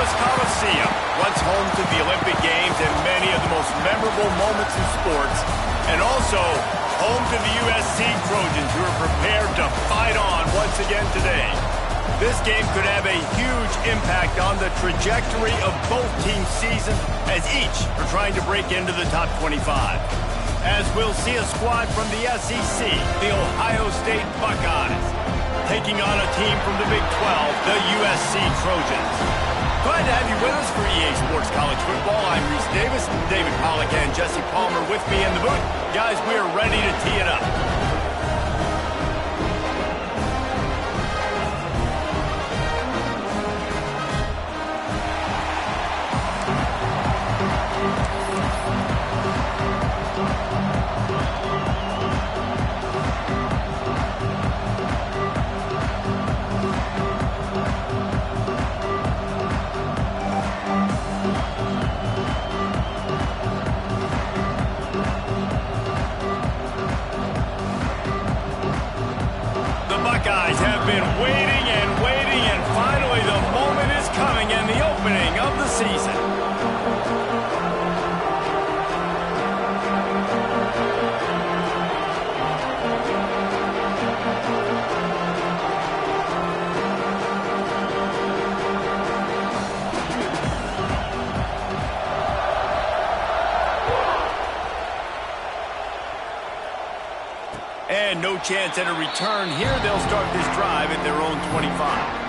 Sports Coliseum, once home to the Olympic Games and many of the most memorable moments in sports, and also home to the USC Trojans, who are prepared to fight on once again today. This game could have a huge impact on the trajectory of both teams' seasons, as each are trying to break into the top 25. As we'll see a squad from the SEC, the Ohio State Buckeyes, taking on a team from the Big 12, the USC Trojans. Glad to have you with us for EA Sports College Football. I'm Reese Davis, David Pollack and Jesse Palmer with me in the booth. Guys, we are ready to tee it up. Buckeyes have been waiting and finally the moment is coming and the opening of the season. And no chance at a return here. They'll start this drive at their own 25.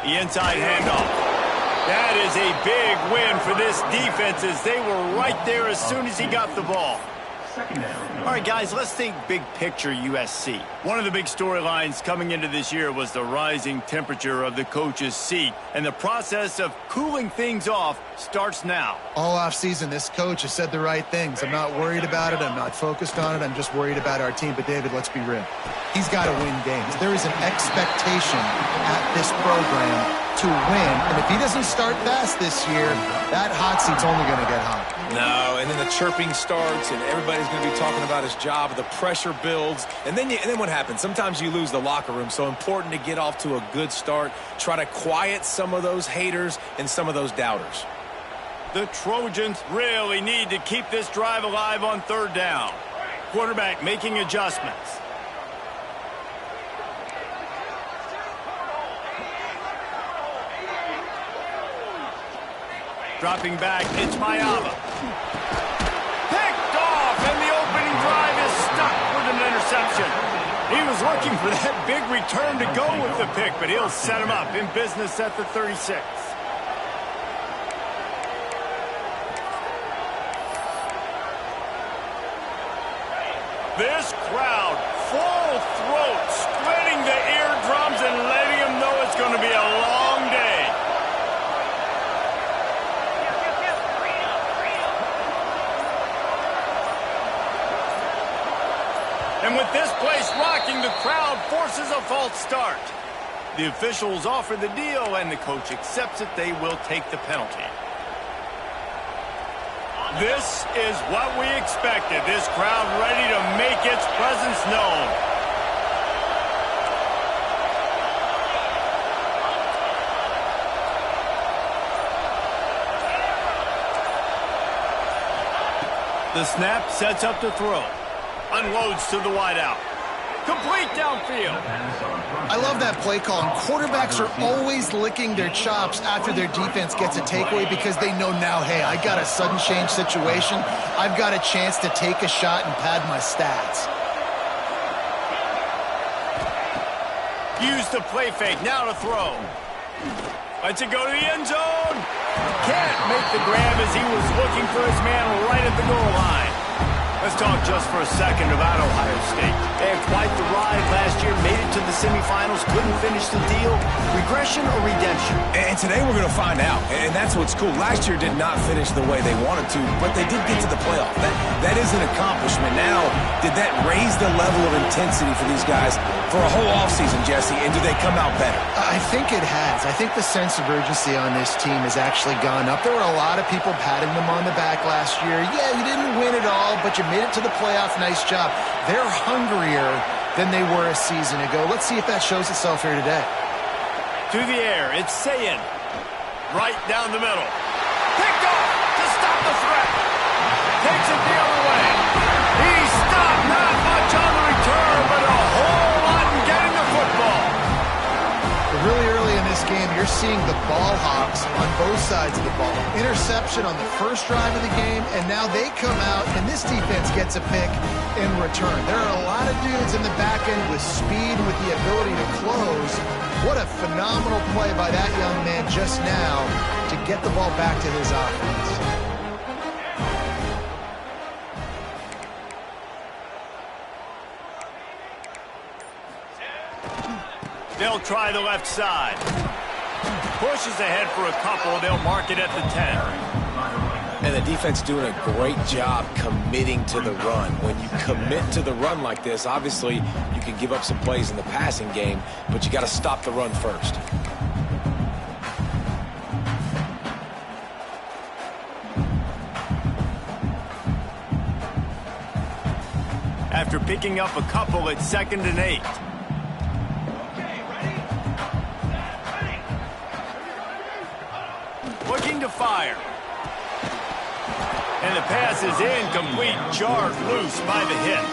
The inside handoff. That is a big win for this defense, as they were right there as soon as he got the ball. All right, guys, let's think big picture USC. One of the big storylines coming into this year was the rising temperature of the coach's seat, and the process of cooling things off starts now. All offseason, this coach has said the right things. I'm not worried about it. I'm not focused on it. I'm just worried about our team. But, David, let's be real. He's got to win games. There is an expectation at this program to win, and if he doesn't start fast this year, that hot seat's only going to get hot. No, and then the chirping starts, and everybody's going to be talking about his job. The pressure builds, and then what happens? Sometimes you lose the locker room. So important to get off to a good start. Try to quiet some of those haters and some of those doubters. The Trojans really need to keep this drive alive on third down. Quarterback making adjustments. Dropping back, it's Mayava. Picked off, and the opening drive is stuck with an interception. He was looking for that big return to go with the pick, but he'll set him up in business at the 36. This crowd, full throat, splitting the eardrums and letting him know it's going to be a long day. And with this place rocking, the crowd forces a false start. The officials offer the deal, and the coach accepts it. They will take the penalty. This is what we expected. This crowd ready to make its presence known. The snap sets up to throw. Unloads to the wideout. Complete downfield. I love that play call. And quarterbacks are always licking their chops after their defense gets a takeaway because they know now, hey, I got a sudden change situation. I've got a chance to take a shot and pad my stats. Use the play fake. Now to throw. Lets it go to the end zone. Can't make the grab as he was looking for his man right at the goal line. As talk just for a second about Ohio State. They had quite the ride last year, made it to the semifinals, couldn't finish the deal. Regression or redemption? And today we're going to find out, and that's what's cool. Last year did not finish the way they wanted to, but they did get to the playoff. That is an accomplishment. Now, did that raise the level of intensity for these guys for a whole offseason, Jesse, and do they come out better? I think it has. I think the sense of urgency on this team has actually gone up. There were a lot of people patting them on the back last year. Yeah, you didn't win it all, but you made it to the playoff. Nice job. They're hungrier than they were a season ago. Let's see if that shows itself here today. To the air, it's Sayin. Right down the middle. Picked off to stop the threat. Takes it the other way. He stopped. Not much on the return, but a whole lot in getting the football. Really early in this game, you're seeing the ball hawks on both sides of the ball. Interception on the first drive of the game, and now they come out, and this defense gets a pick in return. There are a lot of dudes in the back end with speed, with the ability to close. What a phenomenal play by that young man just now to get the ball back to his offense. They'll try the left side. Pushes ahead for a couple. They'll mark it at the 10. And the defense doing a great job committing to the run. When you commit to the run like this, obviously you can give up some plays in the passing game, but you got to stop the run first. After picking up a couple, it's 2nd and 8. Looking to fire. And the pass is incomplete, jarred loose by the hit.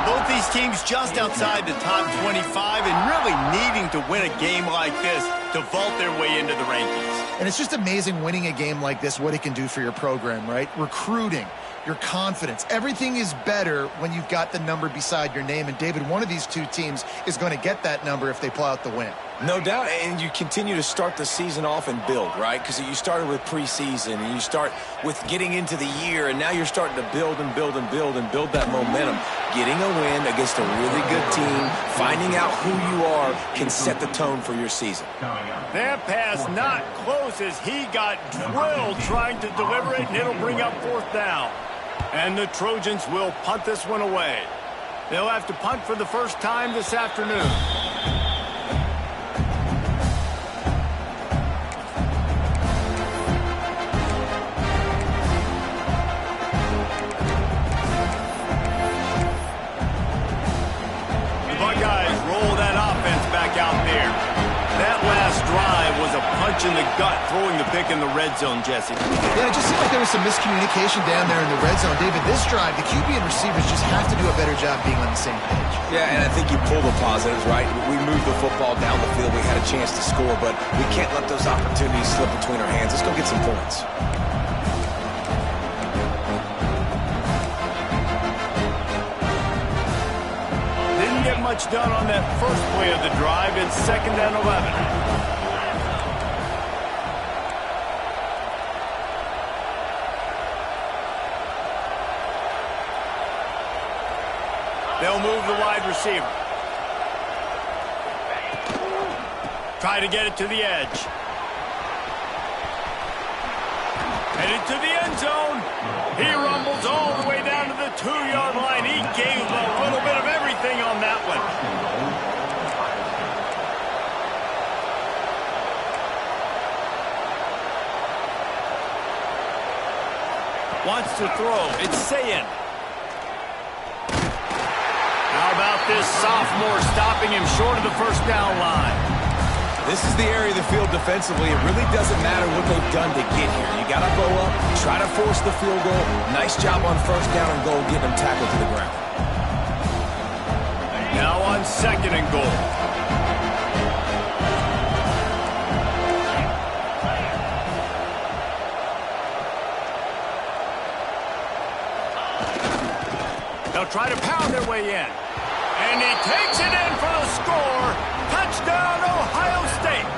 Both these teams just outside the top 25 and really needing to win a game like this to vault their way into the rankings. And it's just amazing winning a game like this, what it can do for your program, right? Recruiting, your confidence. Everything is better when you've got the number beside your name. And, David, one of these two teams is going to get that number if they pull out the win. No doubt, and you continue to start the season off and build, right? Because you started with preseason, and you start with getting into the year, and now you're starting to build and build and build and build that momentum. Getting a win against a really good team, finding out who you are, can set the tone for your season. That pass not close as he got drilled trying to deliver it, and it'll bring up 4th down. And the Trojans will punt this one away. They'll have to punt for the first time this afternoon. In the gut, throwing the pick in the red zone, Jesse. Yeah, it just seemed like there was some miscommunication down there in the red zone. David, this drive, the QB and receivers just have to do a better job being on the same page. Yeah, and I think you pull the positives, right? We moved the football down the field. We had a chance to score, but we can't let those opportunities slip between our hands. Let's go get some points. Didn't get much done on that first play of the drive. It's 2nd and 11. They'll move the wide receiver. Try to get it to the edge. Headed to the end zone. He rumbles all the way down to the 2-yard line. He gave a little bit of everything on that one. Wants to throw. It's Sayin. How about this sophomore stopping him short of the first down line? This is the area of the field defensively. It really doesn't matter what they've done to get here. You got to go up, try to force the field goal. Nice job on first down and goal, getting them tackled to the ground. Now on 2nd and goal. They'll try to pound their way in. And he takes it in for the score. Touchdown, Ohio State.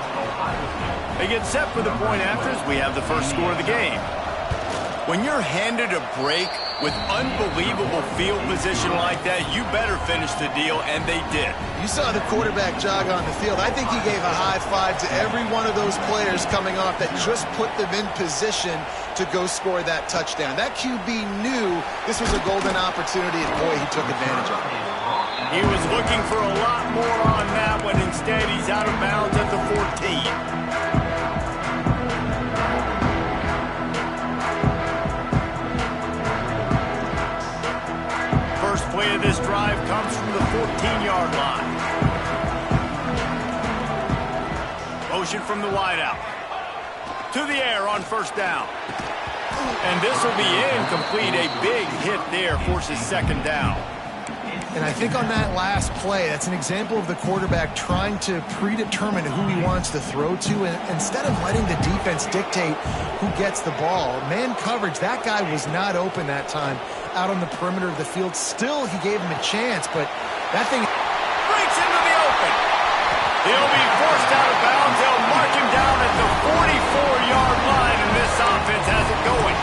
They get set for the point after as we have the first score of the game. When you're handed a break, With unbelievable field position like that, you better finish the deal, and they did. You saw the quarterback jog on the field. I think he gave a high five to every one of those players coming off that just put them in position to go score that touchdown. That QB knew this was a golden opportunity, and boy, he took advantage of it. He was looking for a lot more on that one. Instead, he's out of bounds at the 14. First play of this drive comes from the 14-yard line. Motion from the wideout. To the air on first down. And this will be incomplete. A big hit there forces second down. And I think on that last play, that's an example of the quarterback trying to predetermine who he wants to throw to, and instead of letting the defense dictate who gets the ball. Man coverage, that guy was not open that time out on the perimeter of the field. Still, he gave him a chance, but that thing breaks into the open. He'll be forced out of bounds. They'll mark him down at the 44-yard line, and this offense has it going.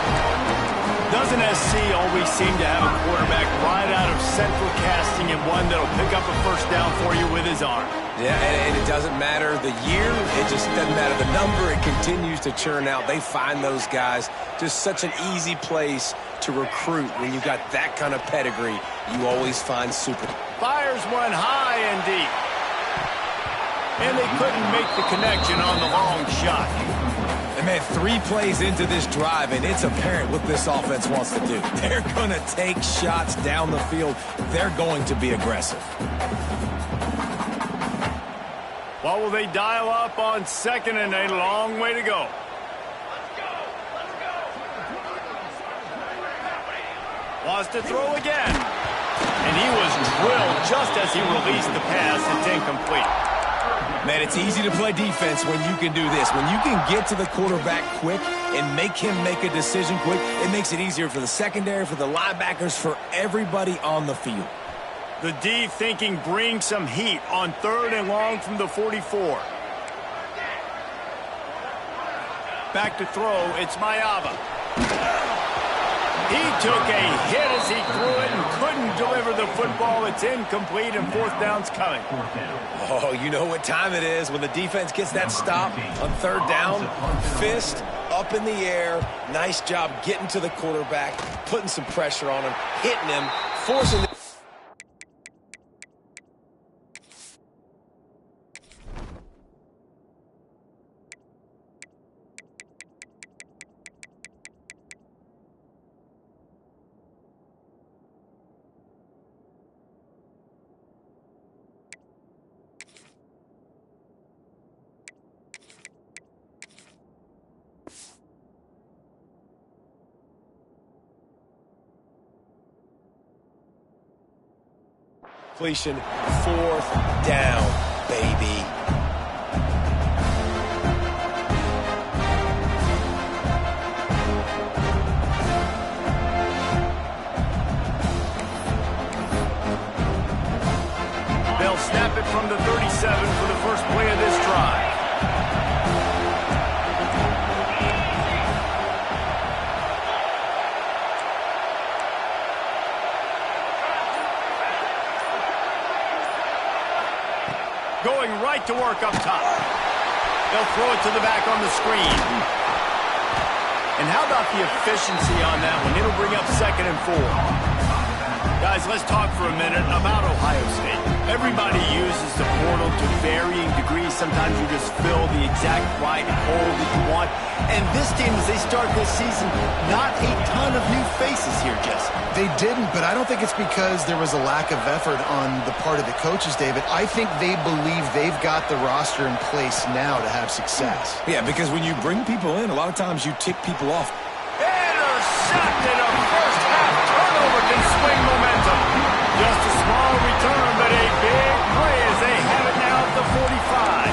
Doesn't SC always seem to have a quarterback right out of central casting and one that'll pick up a first down for you with his arm? Yeah, and it doesn't matter the year. It just doesn't matter the number. It continues to churn out. They find those guys just such an easy place to recruit. When you've got that kind of pedigree, you always find super. Fires one high and deep. And they couldn't make the connection on the long shot. And man, 3 plays into this drive, and it's apparent what this offense wants to do. They're going to take shots down the field. They're going to be aggressive. What will they dial up on second, and a long way to go? Wants to throw again. And he was drilled just as he released the pass. It's incomplete. Man, it's easy to play defense when you can do this. When you can get to the quarterback quick and make him make a decision quick, it makes it easier for the secondary, for the linebackers, for everybody on the field. The D thinking bring some heat on third and long from the 44. Back to throw, it's Mayava. He took a hit as he threw it and couldn't deliver the football. It's incomplete, and fourth down's coming. Oh, you know what time it is when the defense gets that stop on third down. Fist up in the air. Nice job getting to the quarterback, putting some pressure on him, hitting him, forcing the completion. Fourth down, baby. They'll snap it from the 37 for the first play of this drive. Going right to work up top. They'll throw it to the back on the screen. And how about the efficiency on that one? It'll bring up 2nd and 4. Guys, let's talk for a minute about Ohio State. Everybody uses the portal to varying degrees. Sometimes you just fill the exact right hole that you want. And this team, as they start this season, not a ton of new faces here, Jesse. They didn't, but I don't think it's because there was a lack of effort on the part of the coaches, David. I think they believe they've got the roster in place now to have success. Yeah, because when you bring people in, a lot of times you tick people off. Intercepted. A first half turnover can swing momentum. Just a small return, but a big play as they have it now at the 45.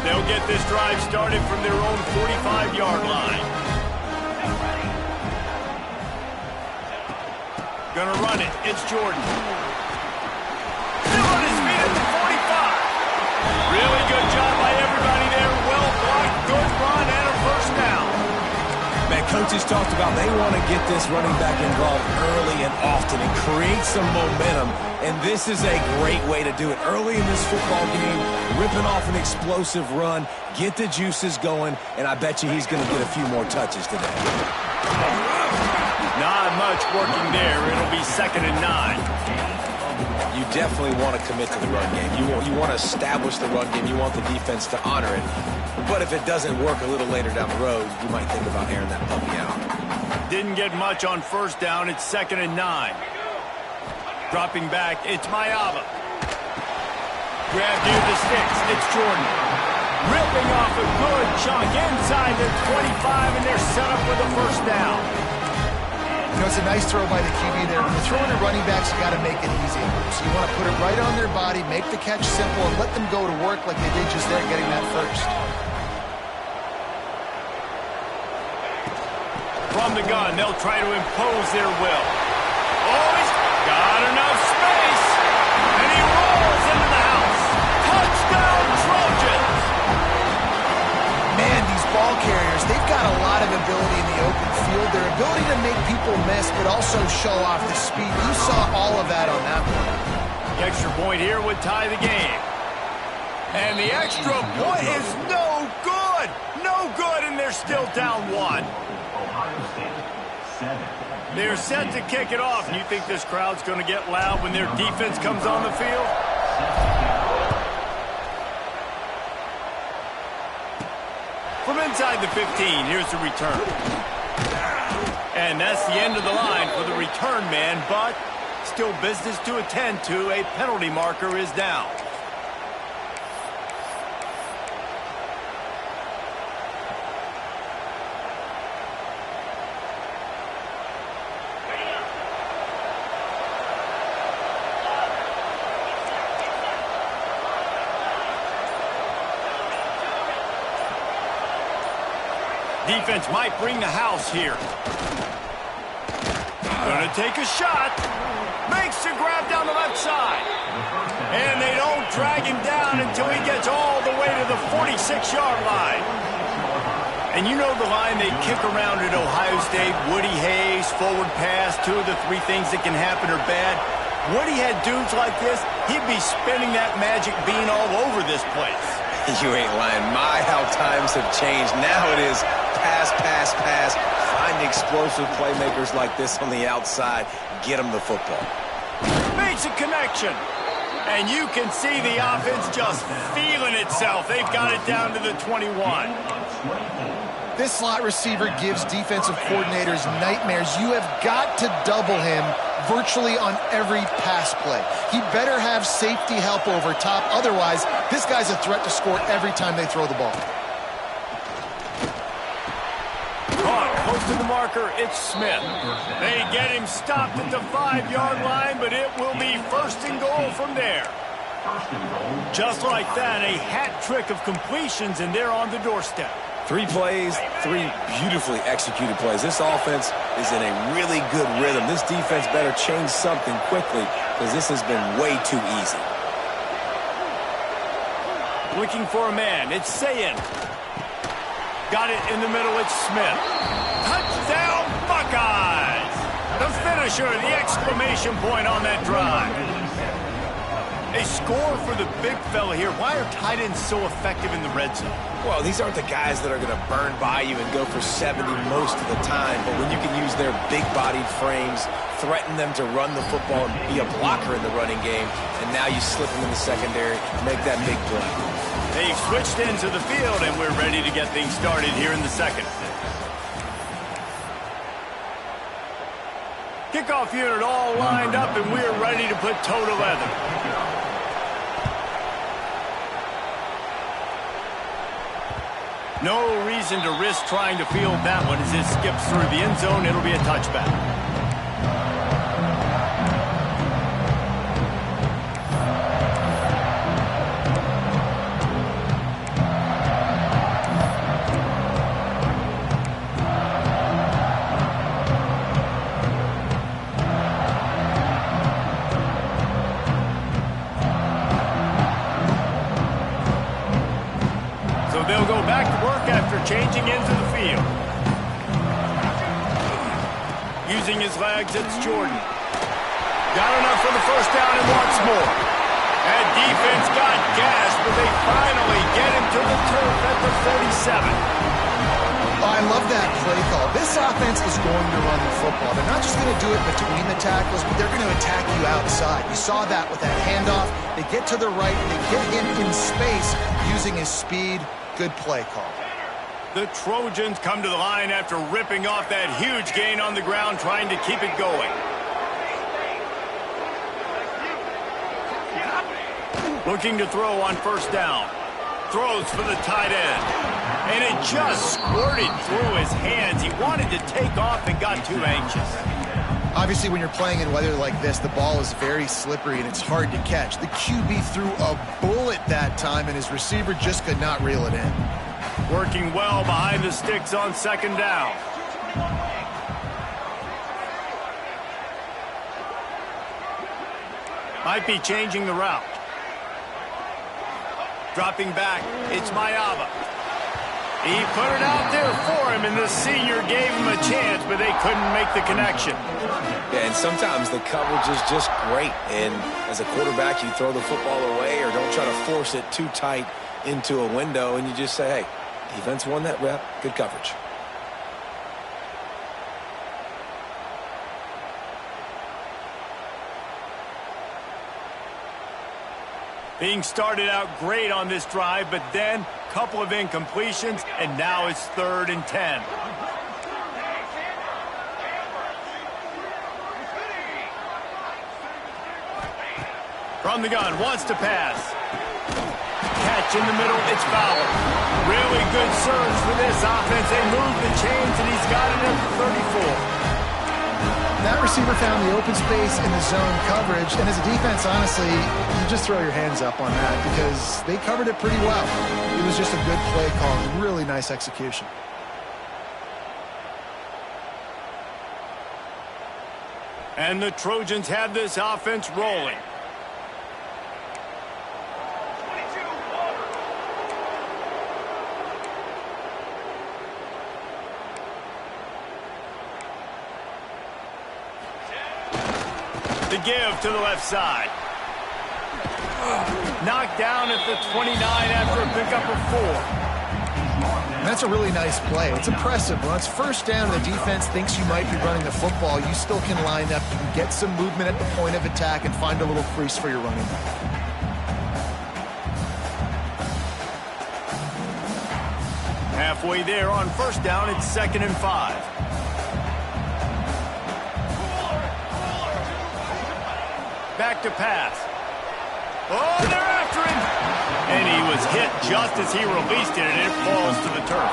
They'll get this drive started from their own 45-yard line. Gonna run it. It's Jordan. Still on his feet Coaches talked about they want to get this running back involved early and often and create some momentum, and this is a great way to do it. Early in this football game, ripping off an explosive run, get the juices going, and I bet you he's going to get a few more touches today. Not much working there. It'll be 2nd and 9. You definitely want to commit to the run game. You want to establish the run game. You want the defense to honor it. But if it doesn't work a little later down the road, you might think about airing that puppy out. Didn't get much on 1st down. It's 2nd and 9. Dropping back, it's Mayava. Grab near the sticks. It's Jordan. Ripping off a good chunk inside the 25, and they're set up with a 1st down. You know, it's a nice throw by the QB there. When you're throwing at running backs, you got to make it easy. So you want to put it right on their body, make the catch simple, and let them go to work like they did just there getting that 1st. From the gun, they'll try to impose their will. Oh, he's got enough space, and he rolls into the house. Touchdown, Trojans! Man, these ball carriers, they've got a lot of ability in the open field. Their ability to make people miss, but also show off the speed. You saw all of that on that one. The extra point here would tie the game. And the extra point is no good! No good, and they're still down 1. They're set to kick it off, and you think this crowd's going to get loud when their defense comes on the field? From inside the 15, here's the return. And that's the end of the line for the return man, but still business to attend to. A penalty marker is down. Defense might bring the house here. Gonna take a shot. Makes the grab down the left side. And they don't drag him down until he gets all the way to the 46-yard line. And you know the line they kick around at Ohio State, Woody Hayes, forward pass, 2 of the 3 things that can happen are bad. Woody had dudes like this, he'd be spinning that magic bean all over this place. You ain't lying. My, how times have changed. Now it is pass, pass, pass. Find explosive playmakers like this on the outside. Get them the football. Makes a connection. And you can see the offense just feeling itself. They've got it down to the 21. This slot receiver gives defensive coordinators nightmares. You have got to double him virtually on every pass play. He better have safety help over top. Otherwise, this guy's a threat to score every time they throw the ball. Close to the marker, it's Smith. They get him stopped at the 5-yard line, but it will be 1st and goal from there. Just like that, a hat trick of completions, and they're on the doorstep. 3 plays, 3 beautifully executed plays. This offense is in a really good rhythm. This defense better change something quickly because this has been way too easy. Looking for a man. It's Sayin. Got it in the middle. It's Smith. Touchdown, Buckeyes! The finisher, the exclamation point on that drive. A score for the big fella here. Why are tight ends so effective in the red zone? Well, these aren't the guys that are going to burn by you and go for 70 most of the time, but when you can use their big-bodied frames, threaten them to run the football and be a blocker in the running game, and now you slip them in the secondary, make that big play. They've switched into the field, and we're ready to get things started here in the second. Kickoff unit all lined up, and we're ready to put toe to leather. No reason to risk trying to field that one as it skips through the end zone. It'll be a touchback. They'll go back to work after changing into the field. Using his legs, it's Jordan. Got enough for the first down and wants more. That defense got gas, but they finally get him to the turf at the 47. Oh, I love that play call. This offense is going to run the football. They're not just going to do it between the tackles, but they're going to attack you outside. You saw that with that handoff. They get to the right, and they get him in space using his speed. Good play call. The Trojans come to the line after ripping off that huge gain on the ground, trying to keep it going. Looking to throw on first down. Throws for the tight end. And it just squirted through his hands. He wanted to take off and got too anxious. Obviously, when you're playing in weather like this, the ball is very slippery and it's hard to catch. The QB threw a bullet that time, and his receiver just could not reel it in. Working well behind the sticks on second down. Might be changing the route. Dropping back, it's Mayava. He put it out there for him, and the senior gave him a chance, but they couldn't make the connection. Yeah, and sometimes the coverage is just great. And as a quarterback, you throw the football away or don't try to force it too tight into a window, and you just say, hey, defense won that rep, good coverage. Being started out great on this drive, but then a couple of incompletions, and now it's 3rd and 10. From the gun, wants to pass. Catch in the middle, it's Fowler. Really good surge for this offense. They move the chains, and he's got it at the 34. That receiver found the open space in the zone coverage, and as a defense, honestly, you just throw your hands up on that because they covered it pretty well. It was just a good play call, really nice execution. And the Trojans have this offense rolling. The give to the left side. Knocked down at the 29 after a pickup of 4. And that's a really nice play. It's impressive. When it's first down and the defense thinks you might be running the football, you still can line up. You can get some movement at the point of attack and find a little crease for your running back. Halfway there on first down, it's 2nd and 5. Back to pass. Oh, they're after him! And he was hit just as he released it, and it falls to the turf.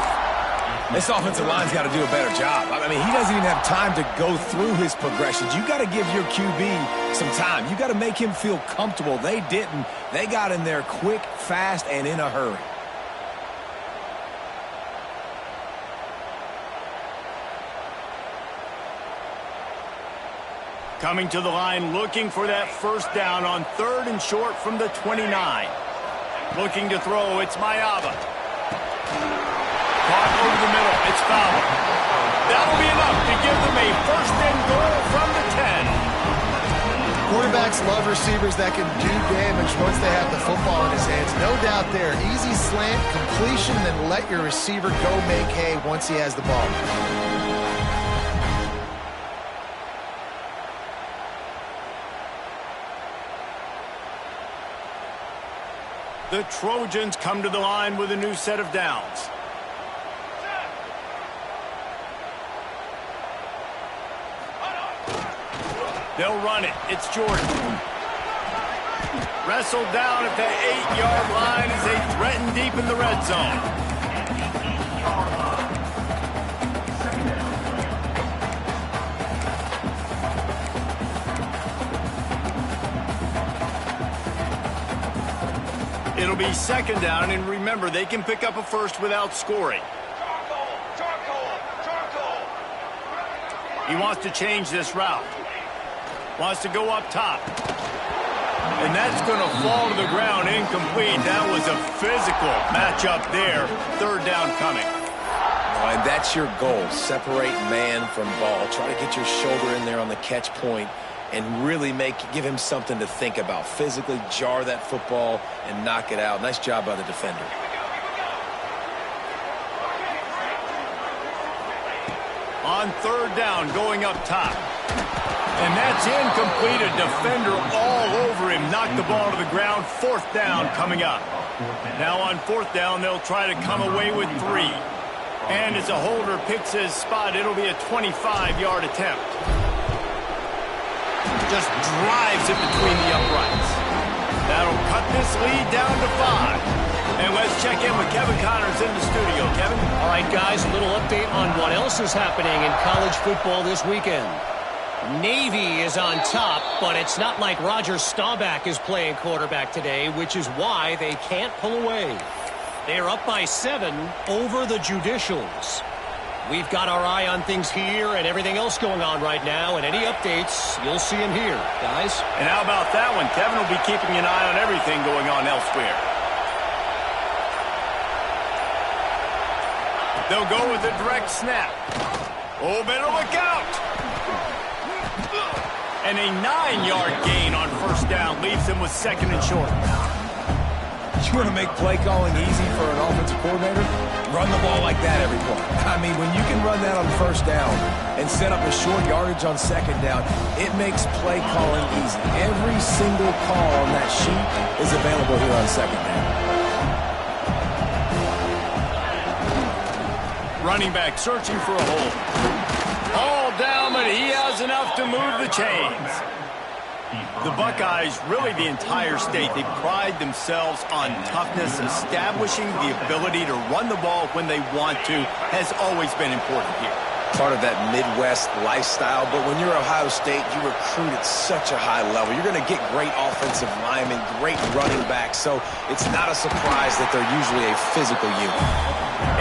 This offensive line's got to do a better job. I mean, he doesn't even have time to go through his progressions. You got to give your QB some time. You got to make him feel comfortable. They didn't. They got in there quick, fast, and in a hurry. Coming to the line, looking for that first down on 3rd and short from the 29. Looking to throw, it's Mayava. Caught over the middle, it's Fowler. That'll be enough to give them a 1st and goal from the 10. Quarterbacks love receivers that can do damage once they have the football in his hands. No doubt there. Easy slant, completion, then let your receiver go make hay once he has the ball. The Trojans come to the line with a new set of downs. They'll run it. It's Jordan. Wrestled down at the 8-yard line as they threaten deep in the red zone. It'll be 2nd down, and remember, they can pick up a first without scoring. He wants to change this route. Wants to go up top. And that's going to fall to the ground incomplete. That was a physical matchup there. 3rd down coming. And that's your goal. Separate man from ball. Try to get your shoulder in there on the catch point and really give him something to think about. Physically jar that football and knock it out. Nice job by the defender. On third down, going up top. And that's incomplete. A defender all over him. Knocked the ball to the ground. Fourth down coming up. Now on fourth down, they'll try to come away with 3. And as a holder picks his spot, it'll be a 25-yard attempt. Just drives it between the uprights. That'll cut this lead down to 5. And let's check in with Kevin Connors in the studio. Kevin? All right, guys, a little update on what else is happening in college football this weekend. Navy is on top, but it's not like Roger Staubach is playing quarterback today, which is why they can't pull away. They're up by 7 over the Judicials. We've got our eye on things here and everything else going on right now, and any updates, you'll see them here, guys. And how about that one? Kevin will be keeping an eye on everything going on elsewhere. They'll go with a direct snap. Oh, better look out. And a 9-yard gain on first down leaves him with 2nd and short. You want to make play calling easy for an offensive coordinator? Run the ball like that every play. I mean, when you can run that on first down and set up a short yardage on second down, it makes play calling easy. Every single call on that sheet is available here on second down. Running back searching for a hole. All down, but he has enough to move the chains. The Buckeyes, really the entire state, they pride themselves on toughness. Establishing the ability to run the ball when they want to has always been important here. Part of that Midwest lifestyle, but when you're Ohio State, you recruit at such a high level. You're going to get great offensive linemen, great running backs, so it's not a surprise that they're usually a physical unit.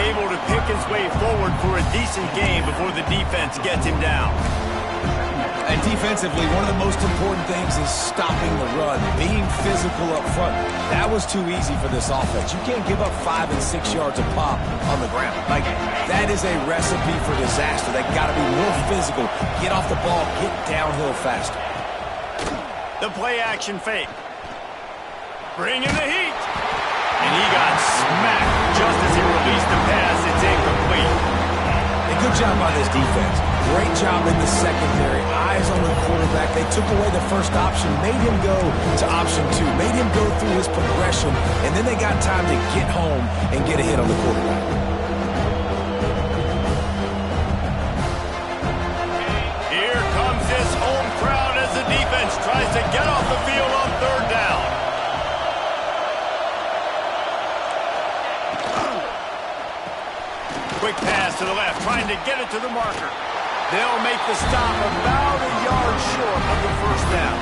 Able to pick his way forward for a decent game before the defense gets him down. And defensively, one of the most important things is stopping the run, being physical up front. That was too easy for this offense. You can't give up 5 and 6 yards of pop on the ground. Like, that is a recipe for disaster. They got to be more physical, get off the ball, get downhill faster. The play action fake. Bring in the heat. And he got smacked just as he released the pass. It's incomplete. A good job by this defense. Great job in the secondary. Eyes on the quarterback. They took away the first option, made him go to option 2, made him go through his progression, and then they got time to get home and get a hit on the quarterback. Here comes this home crowd as the defense tries to get off the field on third down. Quick pass to the left, trying to get it to the marker. They'll make the stop about a yard short of the first down.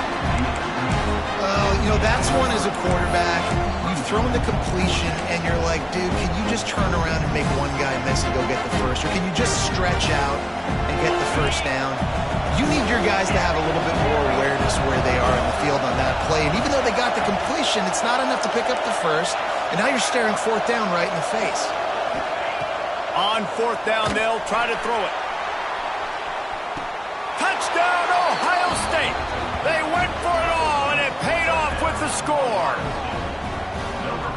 You know, that's one as a quarterback. You've thrown the completion, and you're like, dude, can you just turn around and make one guy miss and go get the first? Or can you just stretch out and get the first down? You need your guys to have a little bit more awareness where they are in the field on that play. And even though they got the completion, it's not enough to pick up the first. And now you're staring fourth down right in the face. On fourth down, they'll try to throw it. Touchdown, Ohio State. They went for it all, and it paid off with the score.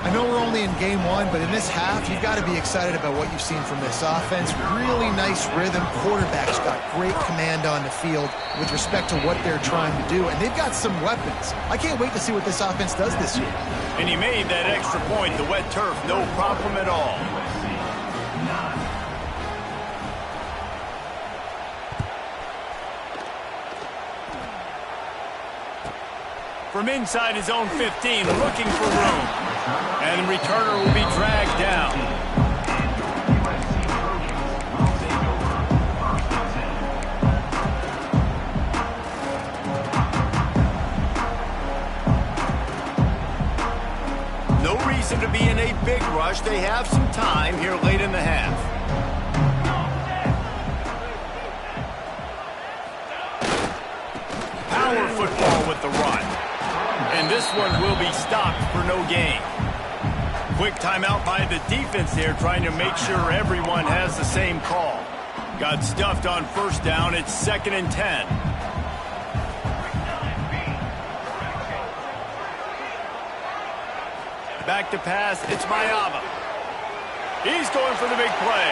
I know we're only in game 1, but in this half, you've got to be excited about what you've seen from this offense. Really nice rhythm. Quarterback's got great command on the field with respect to what they're trying to do, and they've got some weapons. I can't wait to see what this offense does this year. And he made that extra point, the wet turf, no problem at all. From inside his own 15, looking for room. And the returner will be dragged down. No reason to be in a big rush. They have some time here late in the half. Power football with the run. And this one will be stopped for no gain. Quick timeout by the defense there, trying to make sure everyone has the same call. Got stuffed on first down. It's 2nd and 10. Back to pass. It's Mayava. He's going for the big play.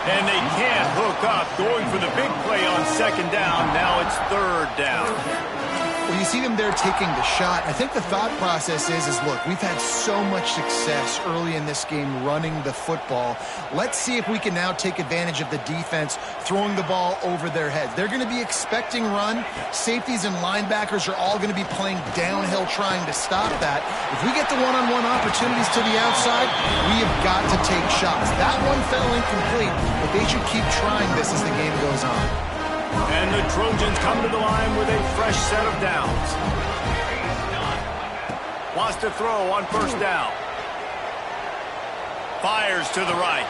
And they can't hook up. Going for the big play on 2nd down. Now it's 3rd down. Well, you see them there taking the shot. I think the thought process is look, we've had so much success early in this game running the football. Let's see if we can now take advantage of the defense throwing the ball over their heads. They're going to be expecting run. Safeties and linebackers are all going to be playing downhill trying to stop that. If we get the one-on-one opportunities to the outside, we have got to take shots. That one fell incomplete, but they should keep trying this as the game goes on. And the Trojans come to the line with a fresh set of downs. Wants to throw on first down. Fires to the right.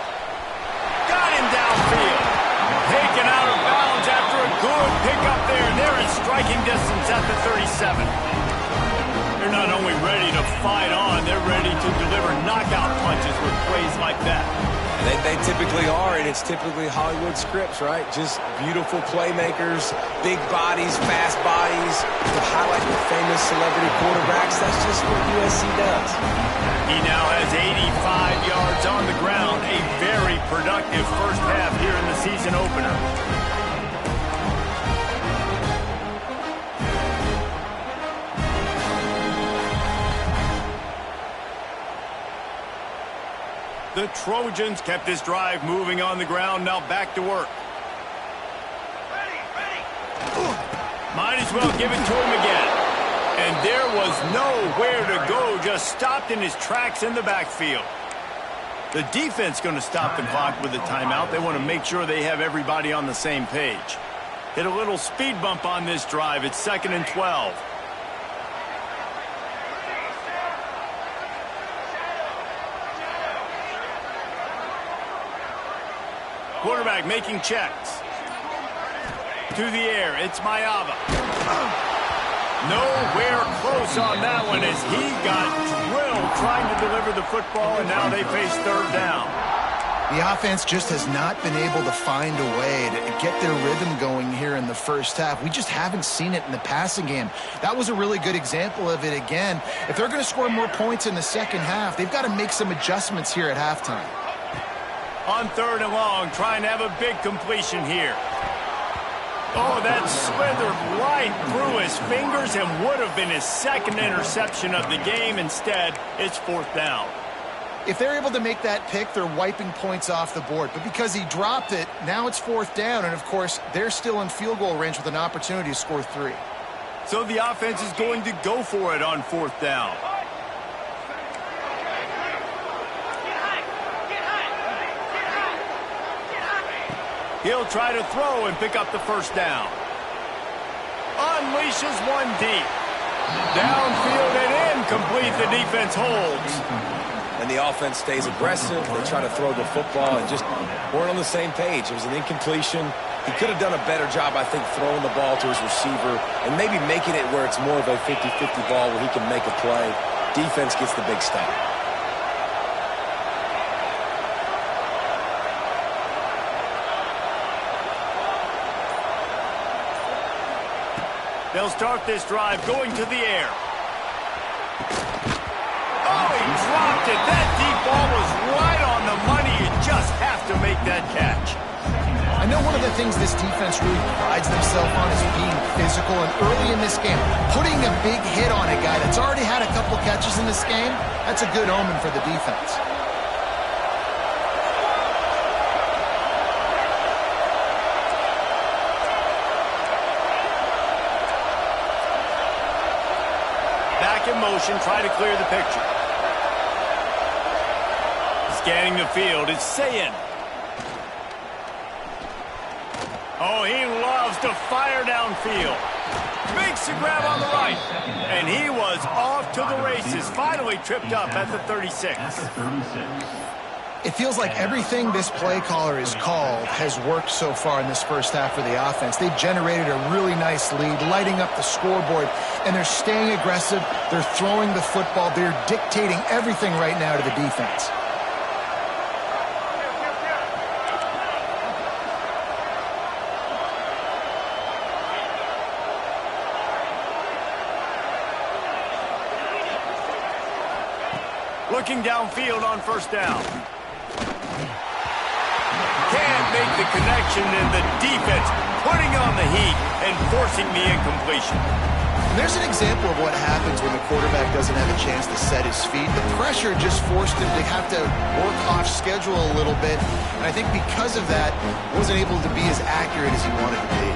Got him downfield. Taken out of bounds after a good pickup there. They're in striking distance at the 37. They're not only ready to fight on, they're ready to deliver knockout punches with plays like that. They typically are, and it's typically Hollywood scripts, right? Just beautiful playmakers, big bodies, fast bodies. To highlight the famous celebrity quarterbacks, that's just what USC does. He now has 85 yards on the ground. A very productive first half here in the season opener. The Trojans kept this drive moving on the ground. Now back to work. Might as well give it to him again. And there was nowhere to go. Just stopped in his tracks in the backfield. The defense going to stop the clock with a timeout. They want to make sure they have everybody on the same page. Hit a little speed bump on this drive. It's 2nd and 12. Quarterback making checks. To the air, it's Mayava. Nowhere close on that one as he got drilled trying to deliver the football, and now they face 3rd down. The offense just has not been able to find a way to get their rhythm going here in the first half. We just haven't seen it in the passing game. That was a really good example of it again. If they're going to score more points in the second half, they've got to make some adjustments here at halftime. On 3rd and long, trying to have a big completion here. Oh, that slithered right through his fingers and would have been his 2nd interception of the game. Instead, it's 4th down. If they're able to make that pick, they're wiping points off the board. But because he dropped it, now it's 4th down. And, of course, they're still in field goal range with an opportunity to score 3. So the offense is going to go for it on 4th down. He'll try to throw and pick up the first down. Unleashes one deep. Downfield and incomplete. The defense holds. And the offense stays aggressive. They try to throw the football and just weren't on the same page. It was an incompletion. He could have done a better job, I think, throwing the ball to his receiver and maybe making it where it's more of a 50-50 ball where he can make a play. Defense gets the big stop. They'll start this drive going to the air. Oh, he dropped it. That deep ball was right on the money. You just have to make that catch. I know one of the things this defense really prides themselves on is being physical. And early in this game, putting a big hit on a guy that's already had a couple catches in this game, that's a good omen for the defense. In motion, try to clear the picture. Scanning the field, it's Sayin. Oh, he loves to fire downfield. Makes the grab on the right. And he was off to the races. Finally tripped up at the 36. It feels like everything this play caller has called has worked so far in this first half for the offense. They've generated a really nice lead, lighting up the scoreboard, and they're staying aggressive. They're throwing the football. They're dictating everything right now to the defense. Looking downfield on first down. Can't make the connection, and the defense putting on the heat and forcing the incompletion. And there's an example of what happens when the quarterback doesn't have a chance to set his feet. The pressure just forced him to have to work off schedule a little bit. And I think because of that, wasn't able to be as accurate as he wanted to be.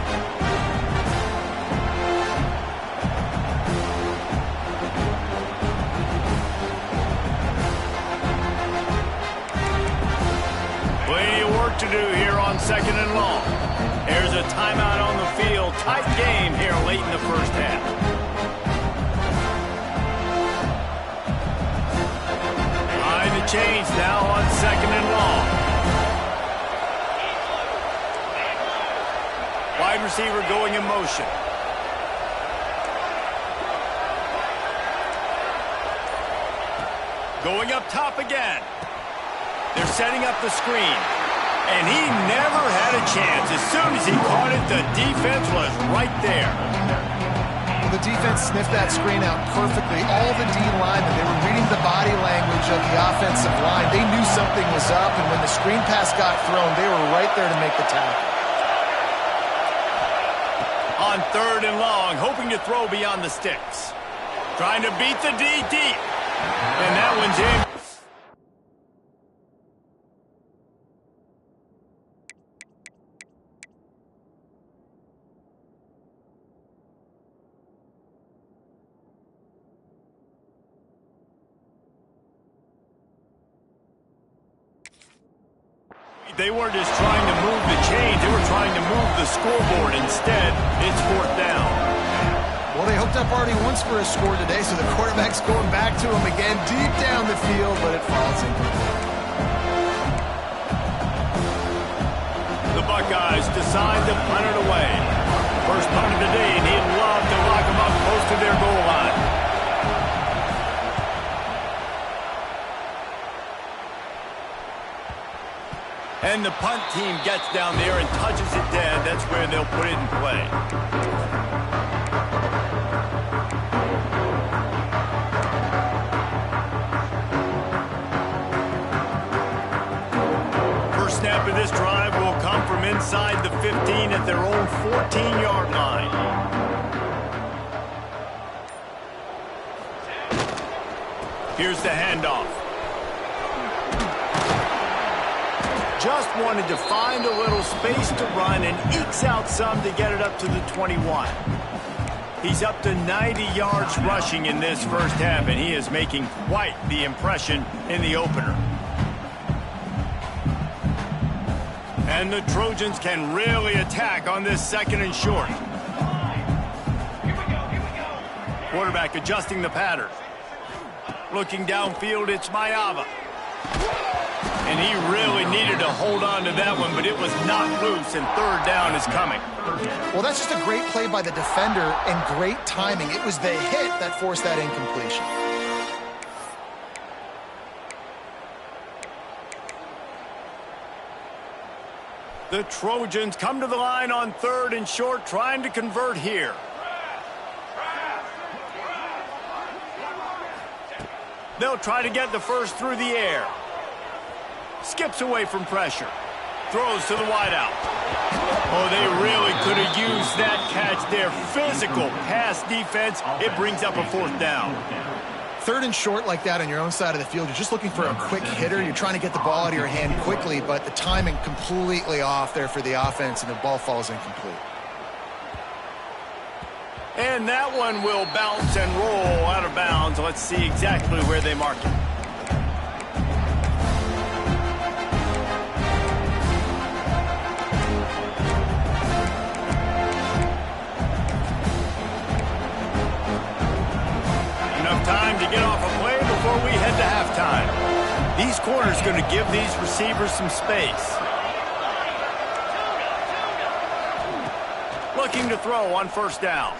To do here on second and long. There's a timeout on the field. Tight game here late in the first half. Behind the chains now on second and long. Wide receiver going in motion. Going up top again. They're setting up the screen. And he never had a chance. As soon as he caught it, the defense was right there. Well, the defense sniffed that screen out perfectly. All the D linemen, they were reading the body language of the offensive line. They knew something was up, and when the screen pass got thrown, they were right there to make the tackle. On third and long, hoping to throw beyond the sticks. Trying to beat the D deep. And that one's in. They weren't just trying to move the chains, they were trying to move the scoreboard. Instead, it's fourth down. Well, they hooked up already once for a score today, so the quarterback's going back to him again deep down the field, but it falls incomplete. The Buckeyes decide to punt it away. First punt of the day, and he'd love to lock them up close to their goal line. And the punt team gets down there and touches it dead. That's where they'll put it in play. First snap of this drive will come from inside the 15 at their own 14-yard line. Here's the handoff. Just wanted to find a little space to run and ekes out some to get it up to the 21. He's up to 90 yards rushing in this first half, and he is making quite the impression in the opener. And the Trojans can really attack on this second and short. Quarterback adjusting the pattern. Looking downfield, it's Mayava. And he really needed to hold on to that one, but it was knocked loose, and third down is coming. Well, that's just a great play by the defender and great timing. It was the hit that forced that incompletion. The Trojans come to the line on third and short, trying to convert here. They'll try to get the first through the air. Skips away from pressure. Throws to the wideout. Oh, they really could have used that catch there. Physical pass defense. It brings up a fourth down. Third and short like that on your own side of the field, you're just looking for a quick hitter. You're trying to get the ball out of your hand quickly, but the timing completely off there for the offense, and the ball falls incomplete. And that one will bounce and roll out of bounds. Let's see exactly where they mark it. Enough time to get off a play before we head to halftime. These corners going to give these receivers some space. Looking to throw on first down.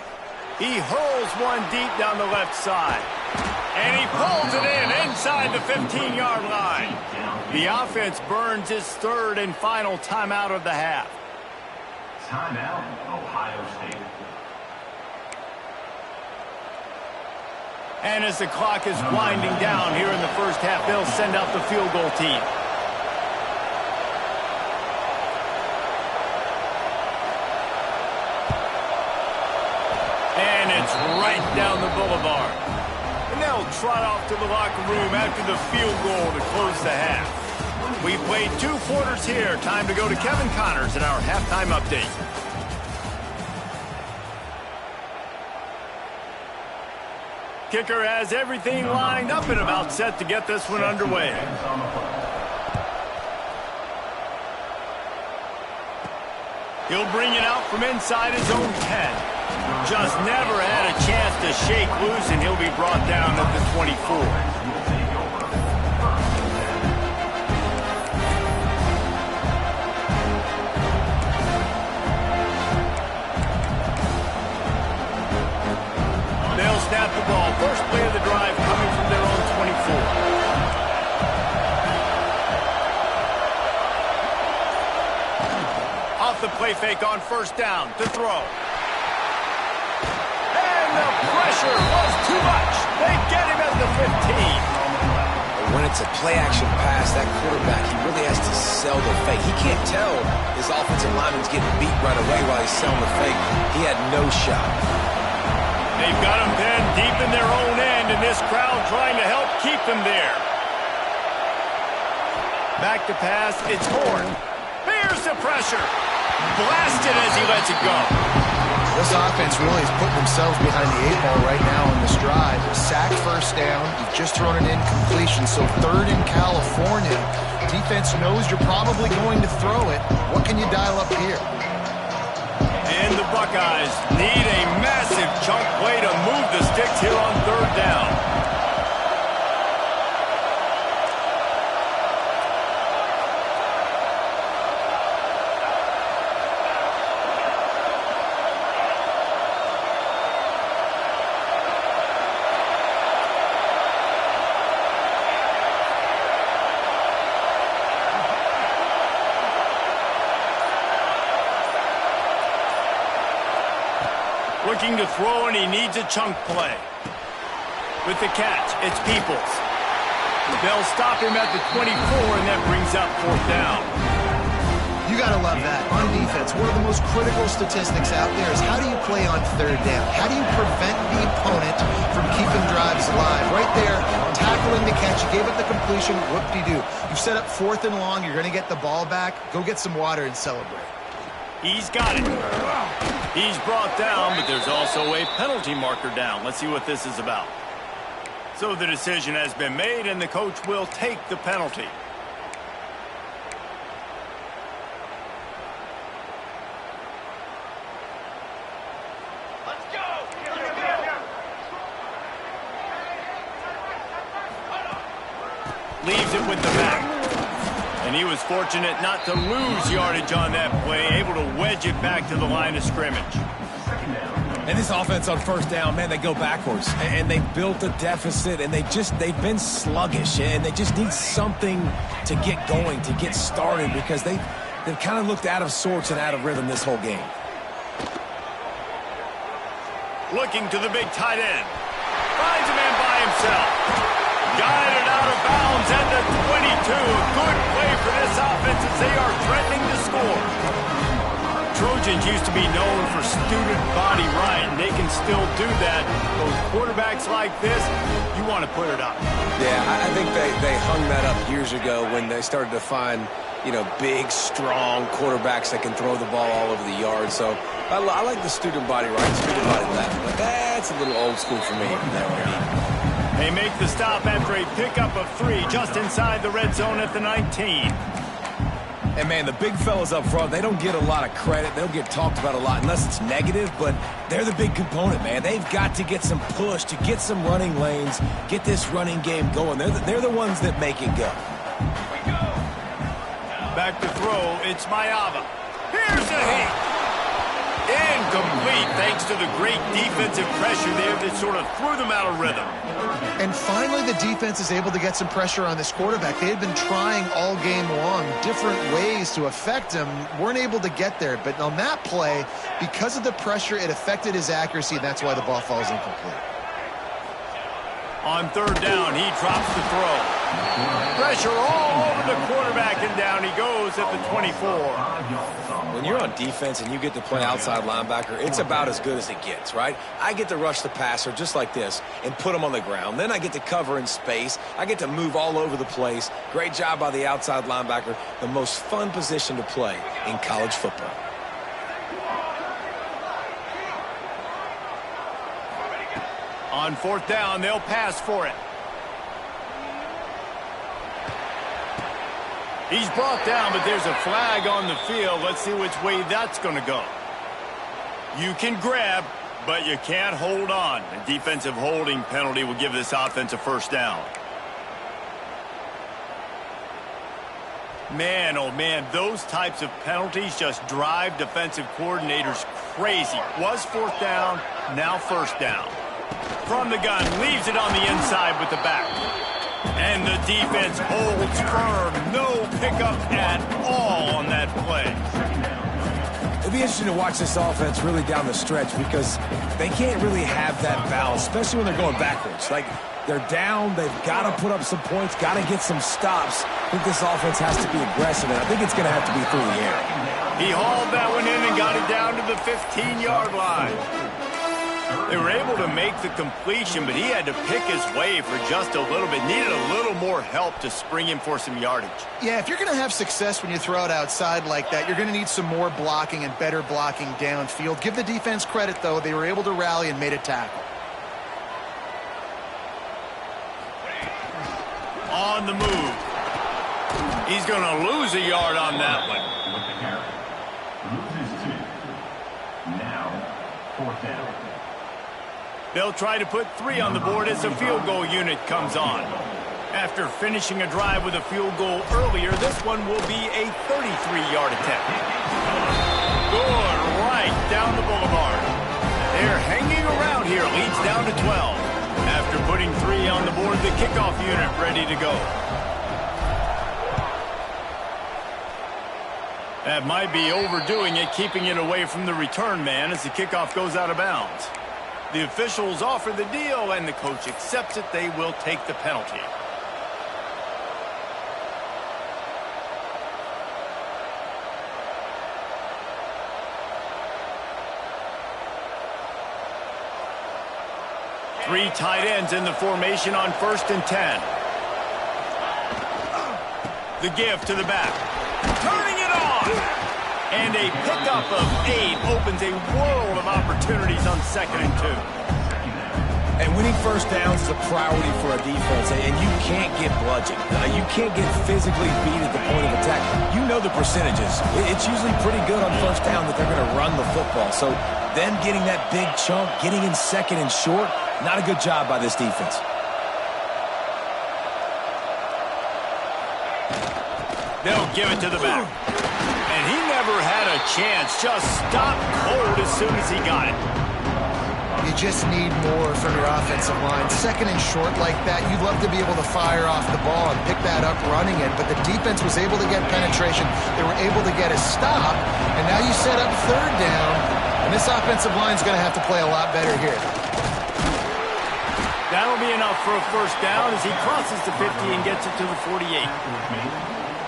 He hurls one deep down the left side. And he pulls it in inside the 15-yard line. The offense burns its third and final timeout of the half. Timeout, Ohio State. And as the clock is winding down here in the first half, they'll send out the field goal team. And it's right down the boulevard. And they'll trot off to the locker room after the field goal to close the half. We played 2 quarters here. Time to go to Kevin Connors in our halftime update. Kicker has everything lined up and about set to get this one underway. He'll bring it out from inside his own 10. Just never had a chance to shake loose, and he'll be brought down at the 24. They'll snap the ball. First play of the drive coming from their own 24. Off the play fake on first down to throw. And the pressure was too much. They get him at the 15. When it's a play-action pass, that quarterback, he really has to sell the fake. He can't tell his offensive lineman's getting beat right away while he's selling the fake. He had no shot. They've got him pinned deep in their own end, and this crowd trying to help keep them there. Back to pass, it's Horn. Here's the pressure. Blasted as he lets it go. This offense really is putting themselves behind the 8 ball right now on this drive. Sack first down. You've just thrown an incompletion, so third in California. Defense knows you're probably going to throw it. What can you dial up here? And the Buckeyes need a massive chunk play to move the sticks here on third down. Looking to throw, and he needs a chunk play. With the catch, it's Peoples. They'll stop him at the 24, and that brings up fourth down. You got to love that. On defense, one of the most critical statistics out there is how do you play on third down? How do you prevent the opponent from keeping drives alive? Right there, tackling the catch. You gave it the completion. Whoop-de-doo. You've set up fourth and long. You're going to get the ball back. Go get some water and celebrate. He's got it. He's brought down, but there's also a penalty marker down. Let's see what this is about. So the decision has been made, and the coach will take the penalty. Let's go! Leaves it with the back. And he was fortunate not to lose yardage on that play, able to wedge it back to the line of scrimmage. And this offense on first down, man, they go backwards. And they built a deficit, and they've been sluggish. And they just need something to get going, to get started, because they've kind of looked out of sorts and out of rhythm this whole game. Looking to the big tight end. Finds a man by himself. Guided out of bounds at the 22. A good play for this offense as they are threatening to score. Trojans used to be known for student body right, and they can still do that. Those quarterbacks like this, you want to put it up. Yeah, I think they hung that up years ago when they started to find, big, strong quarterbacks that can throw the ball all over the yard. So I like the student body right, student body left. But that's a little old school for me. They make the stop after a pickup of 3 just inside the red zone at the 19. And, man, the big fellas up front, they don't get a lot of credit. They'll get talked about a lot unless it's negative, but they're the big component, man. They've got to get some push, to get some running lanes, get this running game going. They're the ones that make it go. Back to throw, it's Mayava. Here's a hit. Incomplete, thanks to the great defensive pressure there that sort of threw them out of rhythm. And finally, the defense is able to get some pressure on this quarterback. They had been trying all game long different ways to affect him, weren't able to get there. But on that play, because of the pressure, it affected his accuracy, and that's why the ball falls incomplete. On third down, he drops the throw. Pressure all over the quarterback, and down he goes at the 24. When you're on defense and you get to play outside linebacker, it's about as good as it gets, right? I get to rush the passer just like this and put him on the ground. Then I get to cover in space. I get to move all over the place. Great job by the outside linebacker. The most fun position to play in college football. On fourth down, they'll pass for it. He's brought down, but there's a flag on the field. Let's see which way that's going to go. You can grab, but you can't hold on. A defensive holding penalty will give this offense a first down. Man, oh man, those types of penalties just drive defensive coordinators crazy. Was fourth down, now first down. From the gun, leaves it on the inside with the back. And the defense holds firm. No pickup at all on that play. It'll be interesting to watch this offense really down the stretch because they can't really have that balance, especially when they're going backwards. Like, they're down, they've got to put up some points, got to get some stops. I think this offense has to be aggressive, and I think it's going to have to be through the air. He hauled that one in and got it down to the 15-yard line. They were able to make the completion, but he had to pick his way for just a little bit. Needed a little more help to spring him for some yardage. Yeah, if you're going to have success when you throw it outside like that, you're going to need some more blocking and better blocking downfield. Give the defense credit, though. They were able to rally and made a tackle. On the move. He's going to lose a yard on that one. Loses 2. Now, fourth down. They'll try to put 3 on the board as the field goal unit comes on. After finishing a drive with a field goal earlier, this one will be a 33-yard attempt. Good, right down the boulevard. They're hanging around here. Leads down to 12. After putting 3 on the board, the kickoff unit ready to go. That might be overdoing it, keeping it away from the return man as the kickoff goes out of bounds. The officials offer the deal, and the coach accepts it. They will take the penalty. Three tight ends in the formation on 1st and 10. The give to the back. Turning it on! And a pickup of 8 opens a world of opportunities on 2nd and 2. And winning first downs is a priority for a defense, and you can't get bludgeoned. You can't get physically beat at the point of attack. You know the percentages. It's usually pretty good on first down that they're going to run the football. So them getting that big chunk, getting in 2nd and short, not a good job by this defense. They'll give it to the back. And he never had a chance. Just stopped cold as soon as he got it. You just need more from your offensive line. 2nd and short like that, you'd love to be able to fire off the ball and pick that up running it, but the defense was able to get penetration. They were able to get a stop, and now you set up 3rd down, and this offensive line is going to have to play a lot better here. That'll be enough for a first down as he crosses the 50 and gets it to the 48.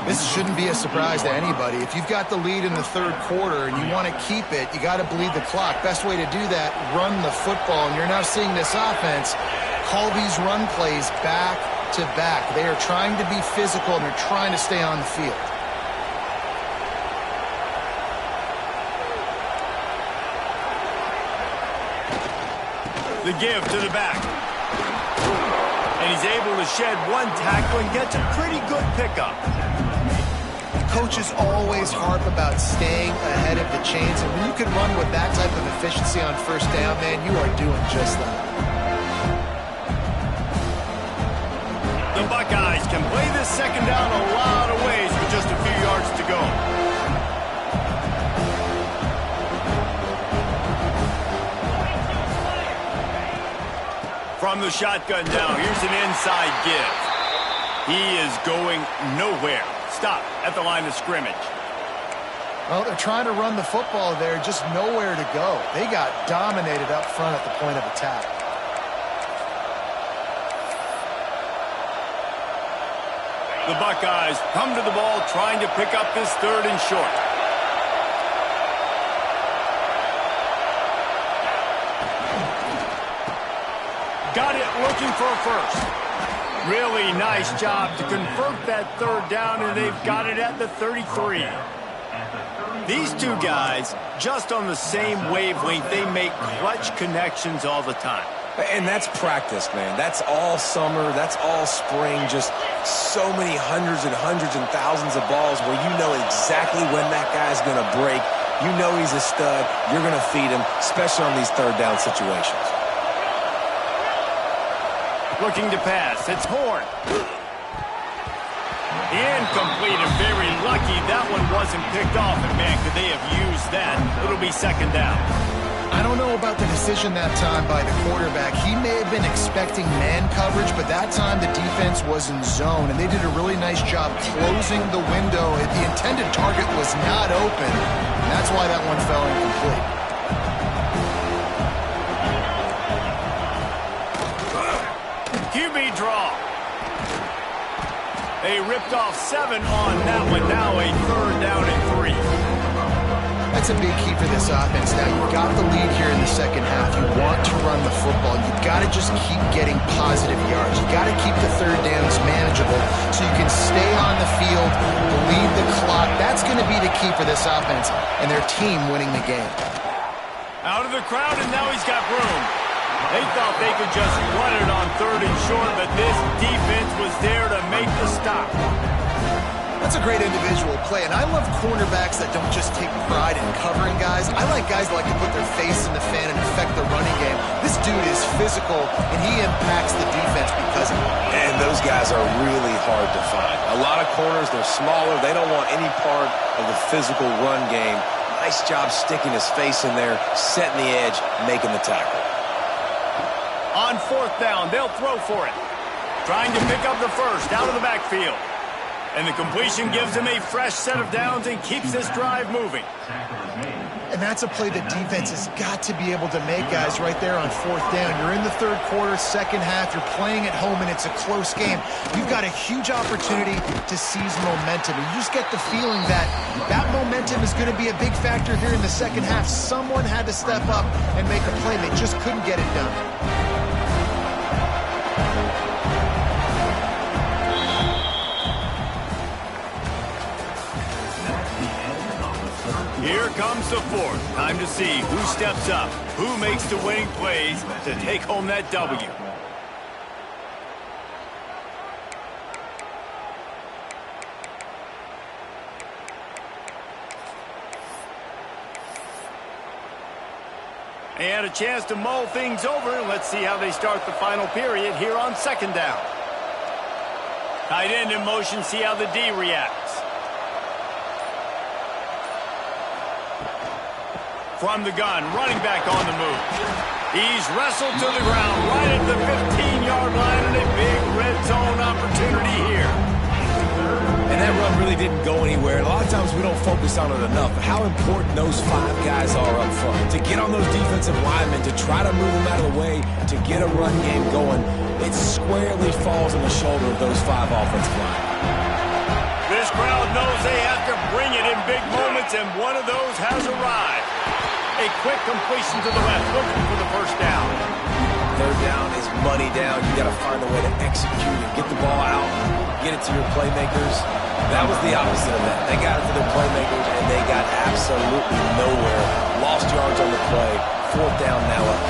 This shouldn't be a surprise to anybody. If you've got the lead in the 3rd quarter and you want to keep it, you got to bleed the clock. Best way to do that, run the football. And you're now seeing this offense call these run plays back to back. They are trying to be physical and they're trying to stay on the field. The give to the back. And he's able to shed 1 tackle and gets a pretty good pickup. Coaches always harp about staying ahead of the chains, and when you can run with that type of efficiency on first down, man, you are doing just that. The Buckeyes can play this second down a lot of ways with just a few yards to go. From the shotgun now, here's an inside give. He is going nowhere. Stop at the line of scrimmage. Well, they're trying to run the football there, just nowhere to go. They got dominated up front at the point of attack. The Buckeyes come to the ball trying to pick up this 3rd and short. Got it looking for a first. Really nice job to convert that 3rd down, and they've got it at the 33. These two guys, just on the same wavelength, they make clutch connections all the time. And that's practice, man. That's all summer. That's all spring. Just so many hundreds and thousands of balls where you know exactly when that guy's going to break. You know he's a stud. You're going to feed him, especially on these 3rd down situations. Looking to pass. It's Horn. Incomplete and very lucky that one wasn't picked off. And, man, could they have used that? It'll be 2nd down. I don't know about the decision that time by the quarterback. He may have been expecting man coverage, but that time the defense was in zone, and they did a really nice job closing the window. The intended target was not open, and that's why that one fell incomplete. QB draw. They ripped off 7 on that one. Now a 3rd down and 3. That's a big key for this offense. Now, you've got the lead here in the second half. You want to run the football. You've got to just keep getting positive yards. You've got to keep the 3rd downs manageable so you can stay on the field, lead the clock. That's going to be the key for this offense and their team winning the game. Out of the crowd, and now he's got room. They thought they could just run it on 3rd and short, but this defense was there to make the stop. That's a great individual play, and I love cornerbacks that don't just take pride in covering guys. I like guys that like to put their face in the fan and affect the running game. This dude is physical, and he impacts the defense because of it. And those guys are really hard to find. A lot of corners, they're smaller. They don't want any part of the physical run game. Nice job sticking his face in there, setting the edge, making the tackle. On 4th down, they'll throw for it. Trying to pick up the first out of the backfield. And the completion gives him a fresh set of downs and keeps this drive moving. And that's a play that defense has got to be able to make, guys, right there on 4th down. You're in the 3rd quarter, second half. You're playing at home, and it's a close game. You've got a huge opportunity to seize momentum. And you just get the feeling that that momentum is going to be a big factor here in the second half. Someone had to step up and make a play. They just couldn't get it done. Here comes the 4th. Time to see who steps up, who makes the winning plays to take home that W. And a chance to mull things over. Let's see how they start the final period here on 2nd down. Tight end in motion, see how the D reacts. From the gun, running back on the move. He's wrestled to the ground right at the 15-yard line, and a big red zone opportunity here. And that run really didn't go anywhere. A lot of times we don't focus on it enough. How important those 5 guys are up front. To get on those defensive linemen, to try to move them out of the way, to get a run game going, it squarely falls on the shoulder of those 5 offensive linemen. This crowd knows they have to bring it in big moments, and one of those has arrived. A quick completion to the left, looking for the first down. 3rd down is money down. You got to find a way to execute and get the ball out, get it to your playmakers. That was the opposite of that. They got it to their playmakers, and they got absolutely nowhere. Lost yards on the play. 4th down now up.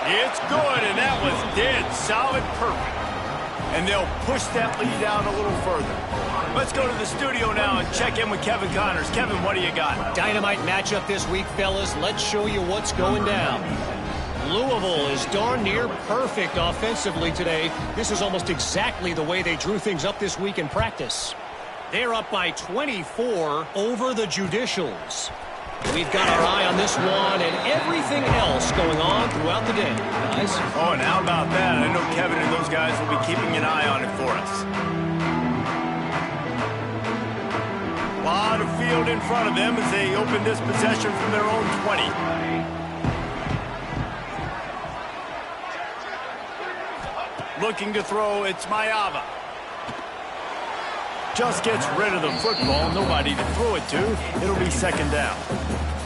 It's That's good, and that was dead solid perfect. And they'll push that lead out a little further. Let's go to the studio now and check in with Kevin Connors. Kevin, what do you got? Dynamite matchup this week, fellas. Let's show you what's going down. Louisville is darn near perfect offensively today. This is almost exactly the way they drew things up this week in practice. They're up by 24 over the Judicials. We've got our eye on this one and everything else going on throughout the day, guys. Oh, and how about that? I know Kevin and those guys will be keeping an eye on it for us. A lot of field in front of them as they open this possession from their own 20. Looking to throw, it's Maiava. Just gets rid of the football, nobody to throw it to. It'll be second down.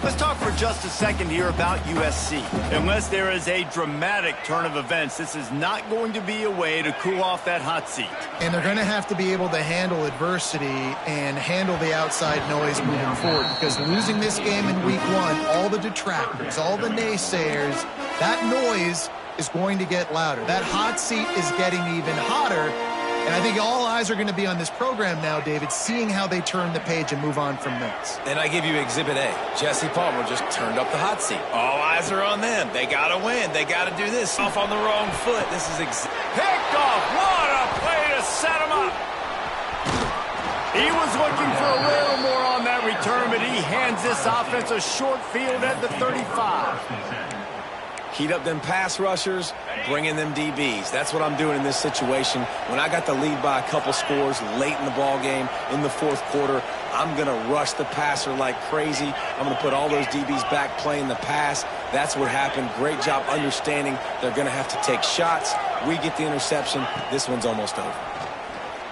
Let's talk for just a second here about USC. Unless there is a dramatic turn of events, this is not going to be a way to cool off that hot seat. And they're going to have to be able to handle adversity and handle the outside noise moving forward, because losing this game in week one, all the detractors, all the naysayers, that noise is going to get louder. That hot seat is getting even hotter. And I think all eyes are going to be on this program now, David, seeing how they turn the page and move on from this. And I give you Exhibit A. Jesse Palmer just turned up the hot seat. All eyes are on them. They got to win. They got to do this. Off on the wrong foot. This is picked off. What a play to set him up. He was looking for a little more on that return, but he hands this offense a short field at the 35. Heat up them pass rushers, bring in them DBs. That's what I'm doing in this situation. When I got the lead by a couple scores late in the ball game, in the fourth quarter, I'm going to rush the passer like crazy. I'm going to put all those DBs back playing the pass. That's what happened. Great job understanding they're going to have to take shots. We get the interception. This one's almost over.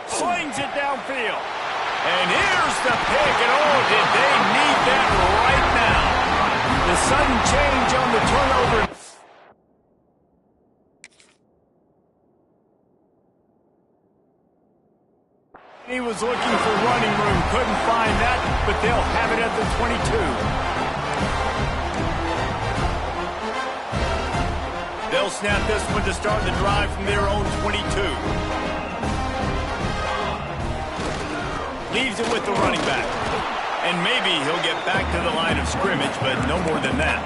Slings it downfield. And here's the pick. And oh, did they need that right now. The sudden change on the turnover. He was looking for running room, couldn't find that, but they'll have it at the 22. They'll snap this one to start the drive from their own 22. Leaves it with the running back. And maybe he'll get back to the line of scrimmage, but no more than that.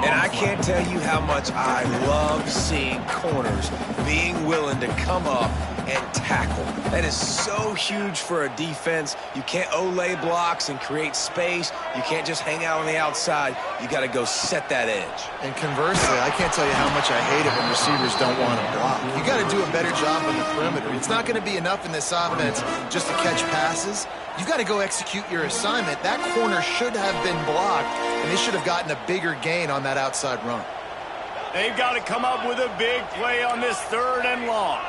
And I can't tell you how much I love seeing corners being willing to come up and tackle. That is so huge for a defense. You can't Olay blocks and create space. You can't just hang out on the outside. You got to go set that edge. And conversely, I can't tell you how much I hate it when receivers don't want to block. You got to do a better job on the perimeter. It's not going to be enough in this offense just to catch passes. You've got to go execute your assignment. That corner should have been blocked, and they should have gotten a bigger gain on that outside run. They've got to come up with a big play on this third and long.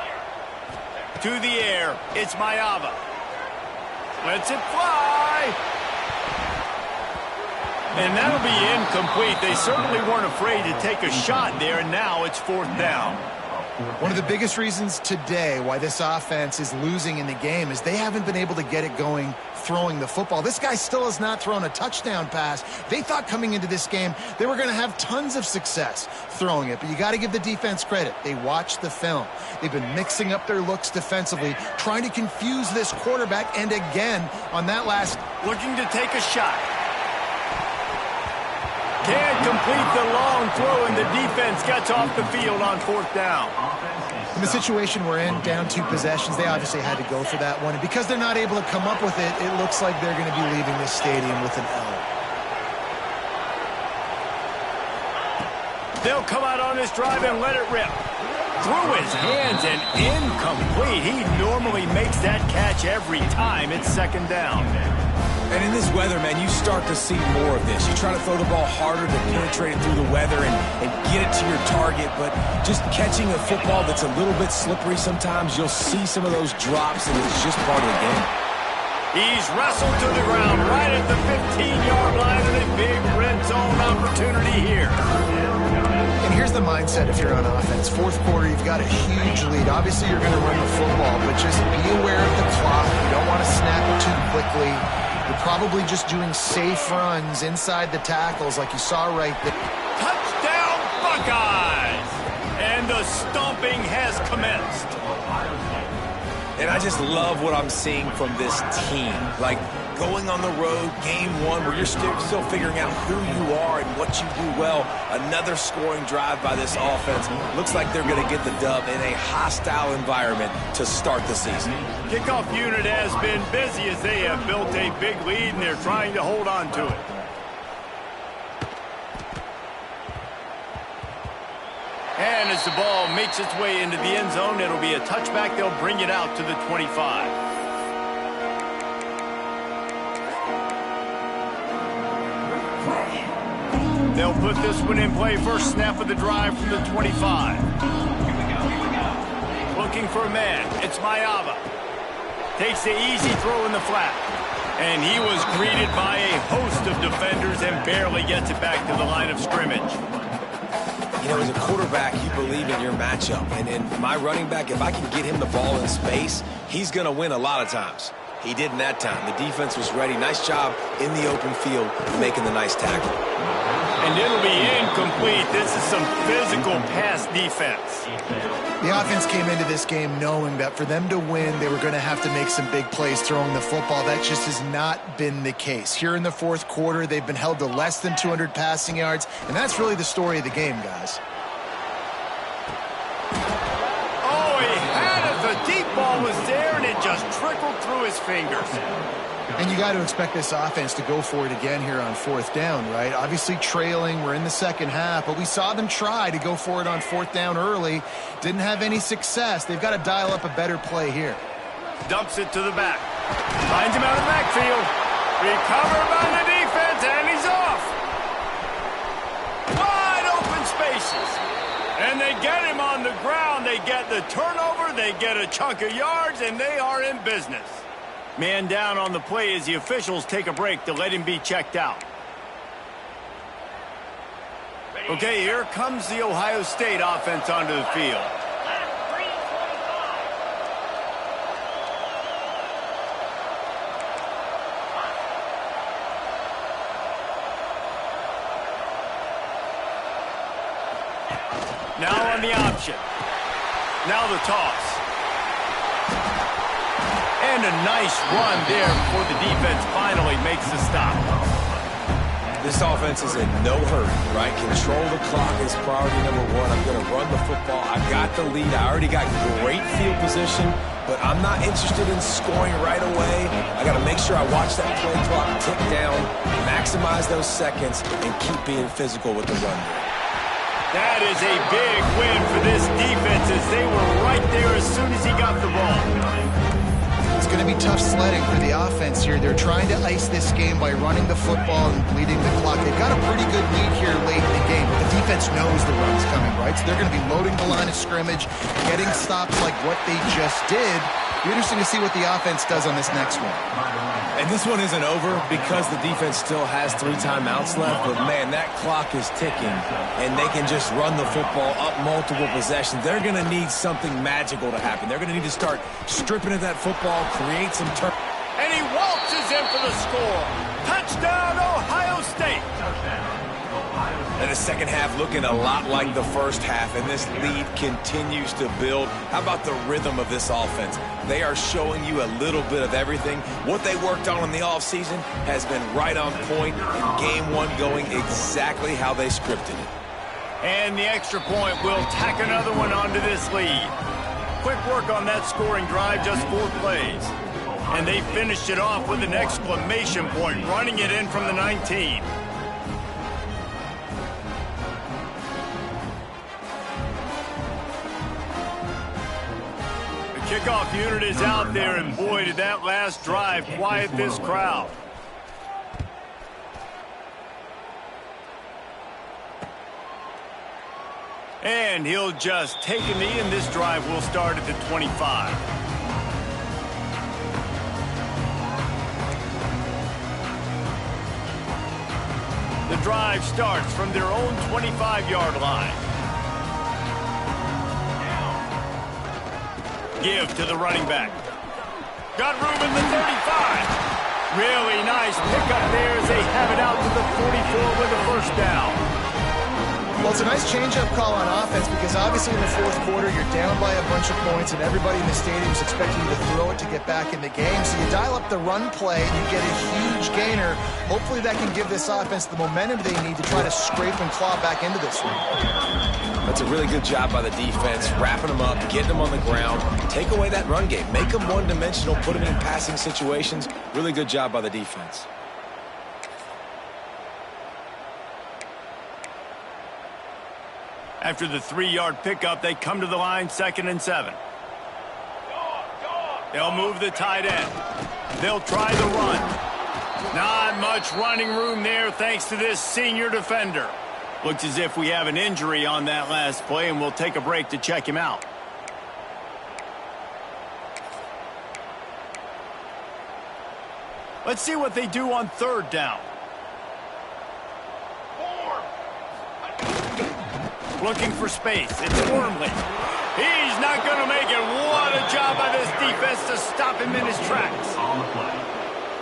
To the air, it's Maiava. Lets it fly. And that'll be incomplete. They certainly weren't afraid to take a shot there, and now it's fourth down. One of the biggest reasons today why this offense is losing in the game is they haven't been able to get it going throwing the football. This guy still has not thrown a touchdown pass. They thought coming into this game they were going to have tons of success throwing it, but you got to give the defense credit. They watched the film. They've been mixing up their looks defensively, trying to confuse this quarterback, and again on that last... Looking to take a shot. Can't complete the long throw, and the defense gets off the field on fourth down. In the situation we're in, down 2 possessions, they obviously had to go for that one. And because they're not able to come up with it, it looks like they're going to be leaving this stadium with an L. They'll come out on this drive and let it rip. Through his hands and incomplete. He normally makes that catch every time. It's second down. And in this weather, man, you start to see more of this. You try to throw the ball harder to penetrate it through the weather and get it to your target, but just catching a football that's a little bit slippery sometimes, you'll see some of those drops, and it's just part of the game. He's wrestled to the ground right at the 15-yard line, and a big red zone opportunity here. And here's the mindset if you're on offense. Fourth quarter, you've got a huge lead. Obviously, you're going to run the football, but just be aware of the clock. You don't want to snap it too quickly. You're probably just doing safe runs inside the tackles like you saw right there. Touchdown Buckeyes! And the stomping has commenced. And I just love what I'm seeing from this team. Like, going on the road, game one, where you're still figuring out who you are and what you do well. Another scoring drive by this offense. Looks like they're going to get the dub in a hostile environment to start the season. Kickoff unit has been busy as they have built a big lead, and they're trying to hold on to it. And as the ball makes its way into the end zone, it'll be a touchback. They'll bring it out to the 25. They'll put this one in play. First snap of the drive from the 25. Looking for a man. It's Mayava. Takes the easy throw in the flat. And he was greeted by a host of defenders and barely gets it back to the line of scrimmage. You know, as a quarterback, you believe in your matchup. And my running back, if I can get him the ball in space, he's going to win a lot of times. He didn't that time. The defense was ready. Nice job in the open field making the nice tackle. And it'll be incomplete. This is some physical pass defense. The offense came into this game knowing that for them to win, they were going to have to make some big plays throwing the football. That just has not been the case. Here in the fourth quarter, they've been held to less than 200 passing yards, and that's really the story of the game, guys. Oh, he had it. The deep ball was there, and it just trickled through his fingers. And you got to expect this offense to go for it again here on fourth down, right? Obviously trailing, we're in the second half, but we saw them try to go for it on fourth down early. Didn't have any success. They've got to dial up a better play here. Dumps it to the back. Finds him out of the backfield. Recovered by the defense, and he's off. Wide open spaces. And they get him on the ground. They get the turnover. They get a chunk of yards, and they are in business. Man down on the play as the officials take a break to let him be checked out. Okay, here comes the Ohio State offense onto the field. Now on the option. Now the toss. And a nice run there before the defense finally makes the stop. This offense is in no hurry, right? Control the clock is priority number one. I'm going to run the football. I've got the lead. I already got great field position, but I'm not interested in scoring right away. I got to make sure I watch that play clock tick down, maximize those seconds, and keep being physical with the run. That is a big win for this defense as they were right there as soon as he got the ball. It's going to be tough sledding for the offense here. They're trying to ice this game by running the football and bleeding the clock. They've got a pretty good lead here late in the game, but the defense knows the run's coming, right? So they're going to be loading the line of scrimmage, getting stops like what they just did. It'll be interesting to see what the offense does on this next one. And this one isn't over because the defense still has 3 timeouts left, but man, that clock is ticking, and they can just run the football up multiple possessions. They're going to need something magical to happen. They're going to need to start stripping at that football, create some turn. And he waltzes in for the score. Touchdown, Ohio State. And the second half looking a lot like the first half, and this lead continues to build. How about the rhythm of this offense? They are showing you a little bit of everything. What they worked on in the offseason has been right on point, and game one going exactly how they scripted it. And the extra point will tack another one onto this lead. Quick work on that scoring drive, just 4 plays. And they finished it off with an exclamation point, running it in from the 19. Kickoff unit is out there, and boy, did that last drive quiet this crowd. And he'll just take a knee, and this drive will start at the 25. The drive starts from their own 25-yard line. Give to the running back. Got room in the 35. Really nice pickup there as they have it out to the 44 with a first down. Well, it's a nice change-up call on offense because obviously in the fourth quarter, you're down by a bunch of points and everybody in the stadium is expecting you to throw it to get back in the game. So you dial up the run play and you get a huge gainer. Hopefully that can give this offense the momentum they need to try to scrape and claw back into this one. That's a really good job by the defense, wrapping them up, getting them on the ground, take away that run game, make them one-dimensional, put them in passing situations. Really good job by the defense. After the 3-yard pickup, they come to the line, 2nd and 7. They'll move the tight end. They'll try the run. Not much running room there thanks to this senior defender. Looks as if we have an injury on that last play, and we'll take a break to check him out. Let's see what they do on 3rd down. Looking for space. It's Wormley. He's not going to make it. What a job by this defense to stop him in his tracks.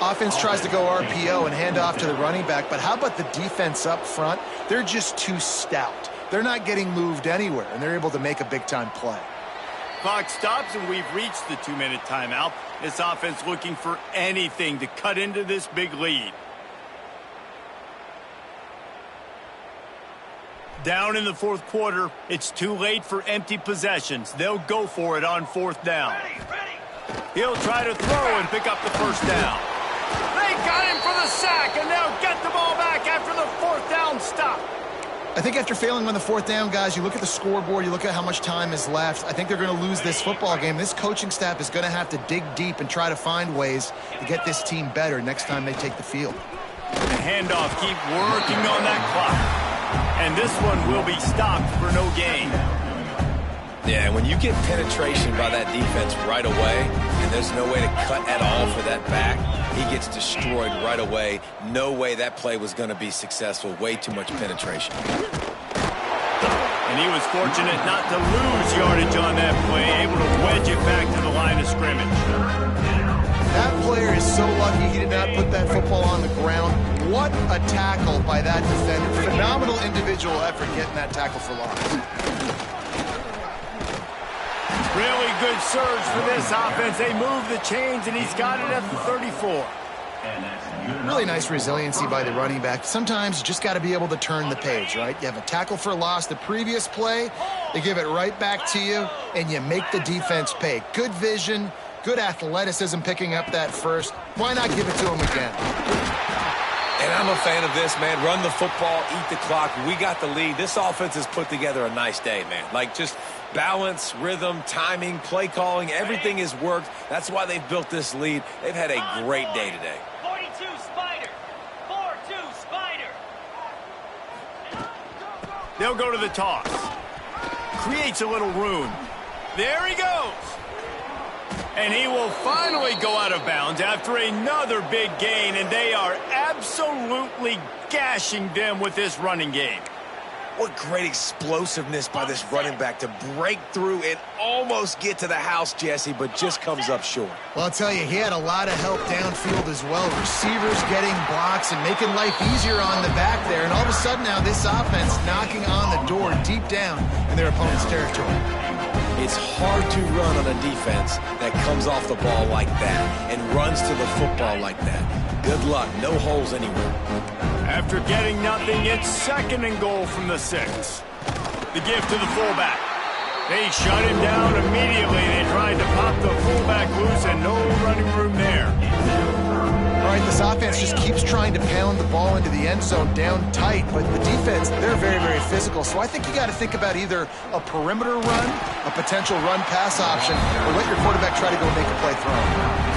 Offense tries to go RPO and hand off to the running back, but how about the defense up front? They're just too stout. They're not getting moved anywhere, and they're able to make a big-time play. Clock stops, and we've reached the 2-minute timeout. This offense looking for anything to cut into this big lead. Down in the fourth quarter, it's too late for empty possessions. They'll go for it on 4th down. He'll try to throw and pick up the 1st down. They got him for the sack, and they'll get the ball back after the 4th down stop. I think after failing on the 4th down, guys, you look at the scoreboard, you look at how much time is left. I think they're going to lose this football game. This coaching staff is going to have to dig deep and try to find ways to get this team better next time they take the field. The handoff, keep working on that clock. And this one will be stopped for no gain. Yeah, when you get penetration by that defense right away, and there's no way to cut at all for that back, he gets destroyed right away. No way that play was going to be successful. Way too much penetration. And he was fortunate not to lose yardage on that play, able to wedge it back to the line of scrimmage. That player is so lucky he did not put that football on the ground. What a tackle by that defender. Phenomenal individual effort getting that tackle for loss. Really good surge for this offense. They move the chains, and he's got it at the 34. Really nice resiliency by the running back. Sometimes you just got to be able to turn the page, right? You have a tackle for loss the previous play, they give it right back to you, and you make the defense pay. Good vision, good athleticism picking up that first. Why not give it to him again? And I'm a fan of this, man. Run the football, eat the clock. We got the lead. This offense has put together a nice day, man. Like just balance, rhythm, timing, play calling, everything has worked. That's why they've built this lead. They've had a great day today. 42 Spider. 4-2 Spider. They'll go to the toss. Creates a little room. There he goes. And he will finally go out of bounds after another big gain, and they are absolutely gashing them with this running game. What great explosiveness by this running back to break through and almost get to the house, Jesse, but just comes up short. Well, I'll tell you, he had a lot of help downfield as well. Receivers getting blocks and making life easier on the back there. And all of a sudden now this offense knocking on the door deep down in their opponent's territory. It's hard to run on a defense that comes off the ball like that and runs to the football like that. Good luck. No holes anywhere. After getting nothing, it's 2nd and goal from the 6. The give to the fullback. They shut him down immediately. They tried to pop the fullback loose, and no running room there. All right, this offense just keeps trying to pound the ball into the end zone down tight, but the defense, they're very, very physical. So I think you got to think about either a perimeter run, a potential run-pass option, or let your quarterback try to go make a play throw.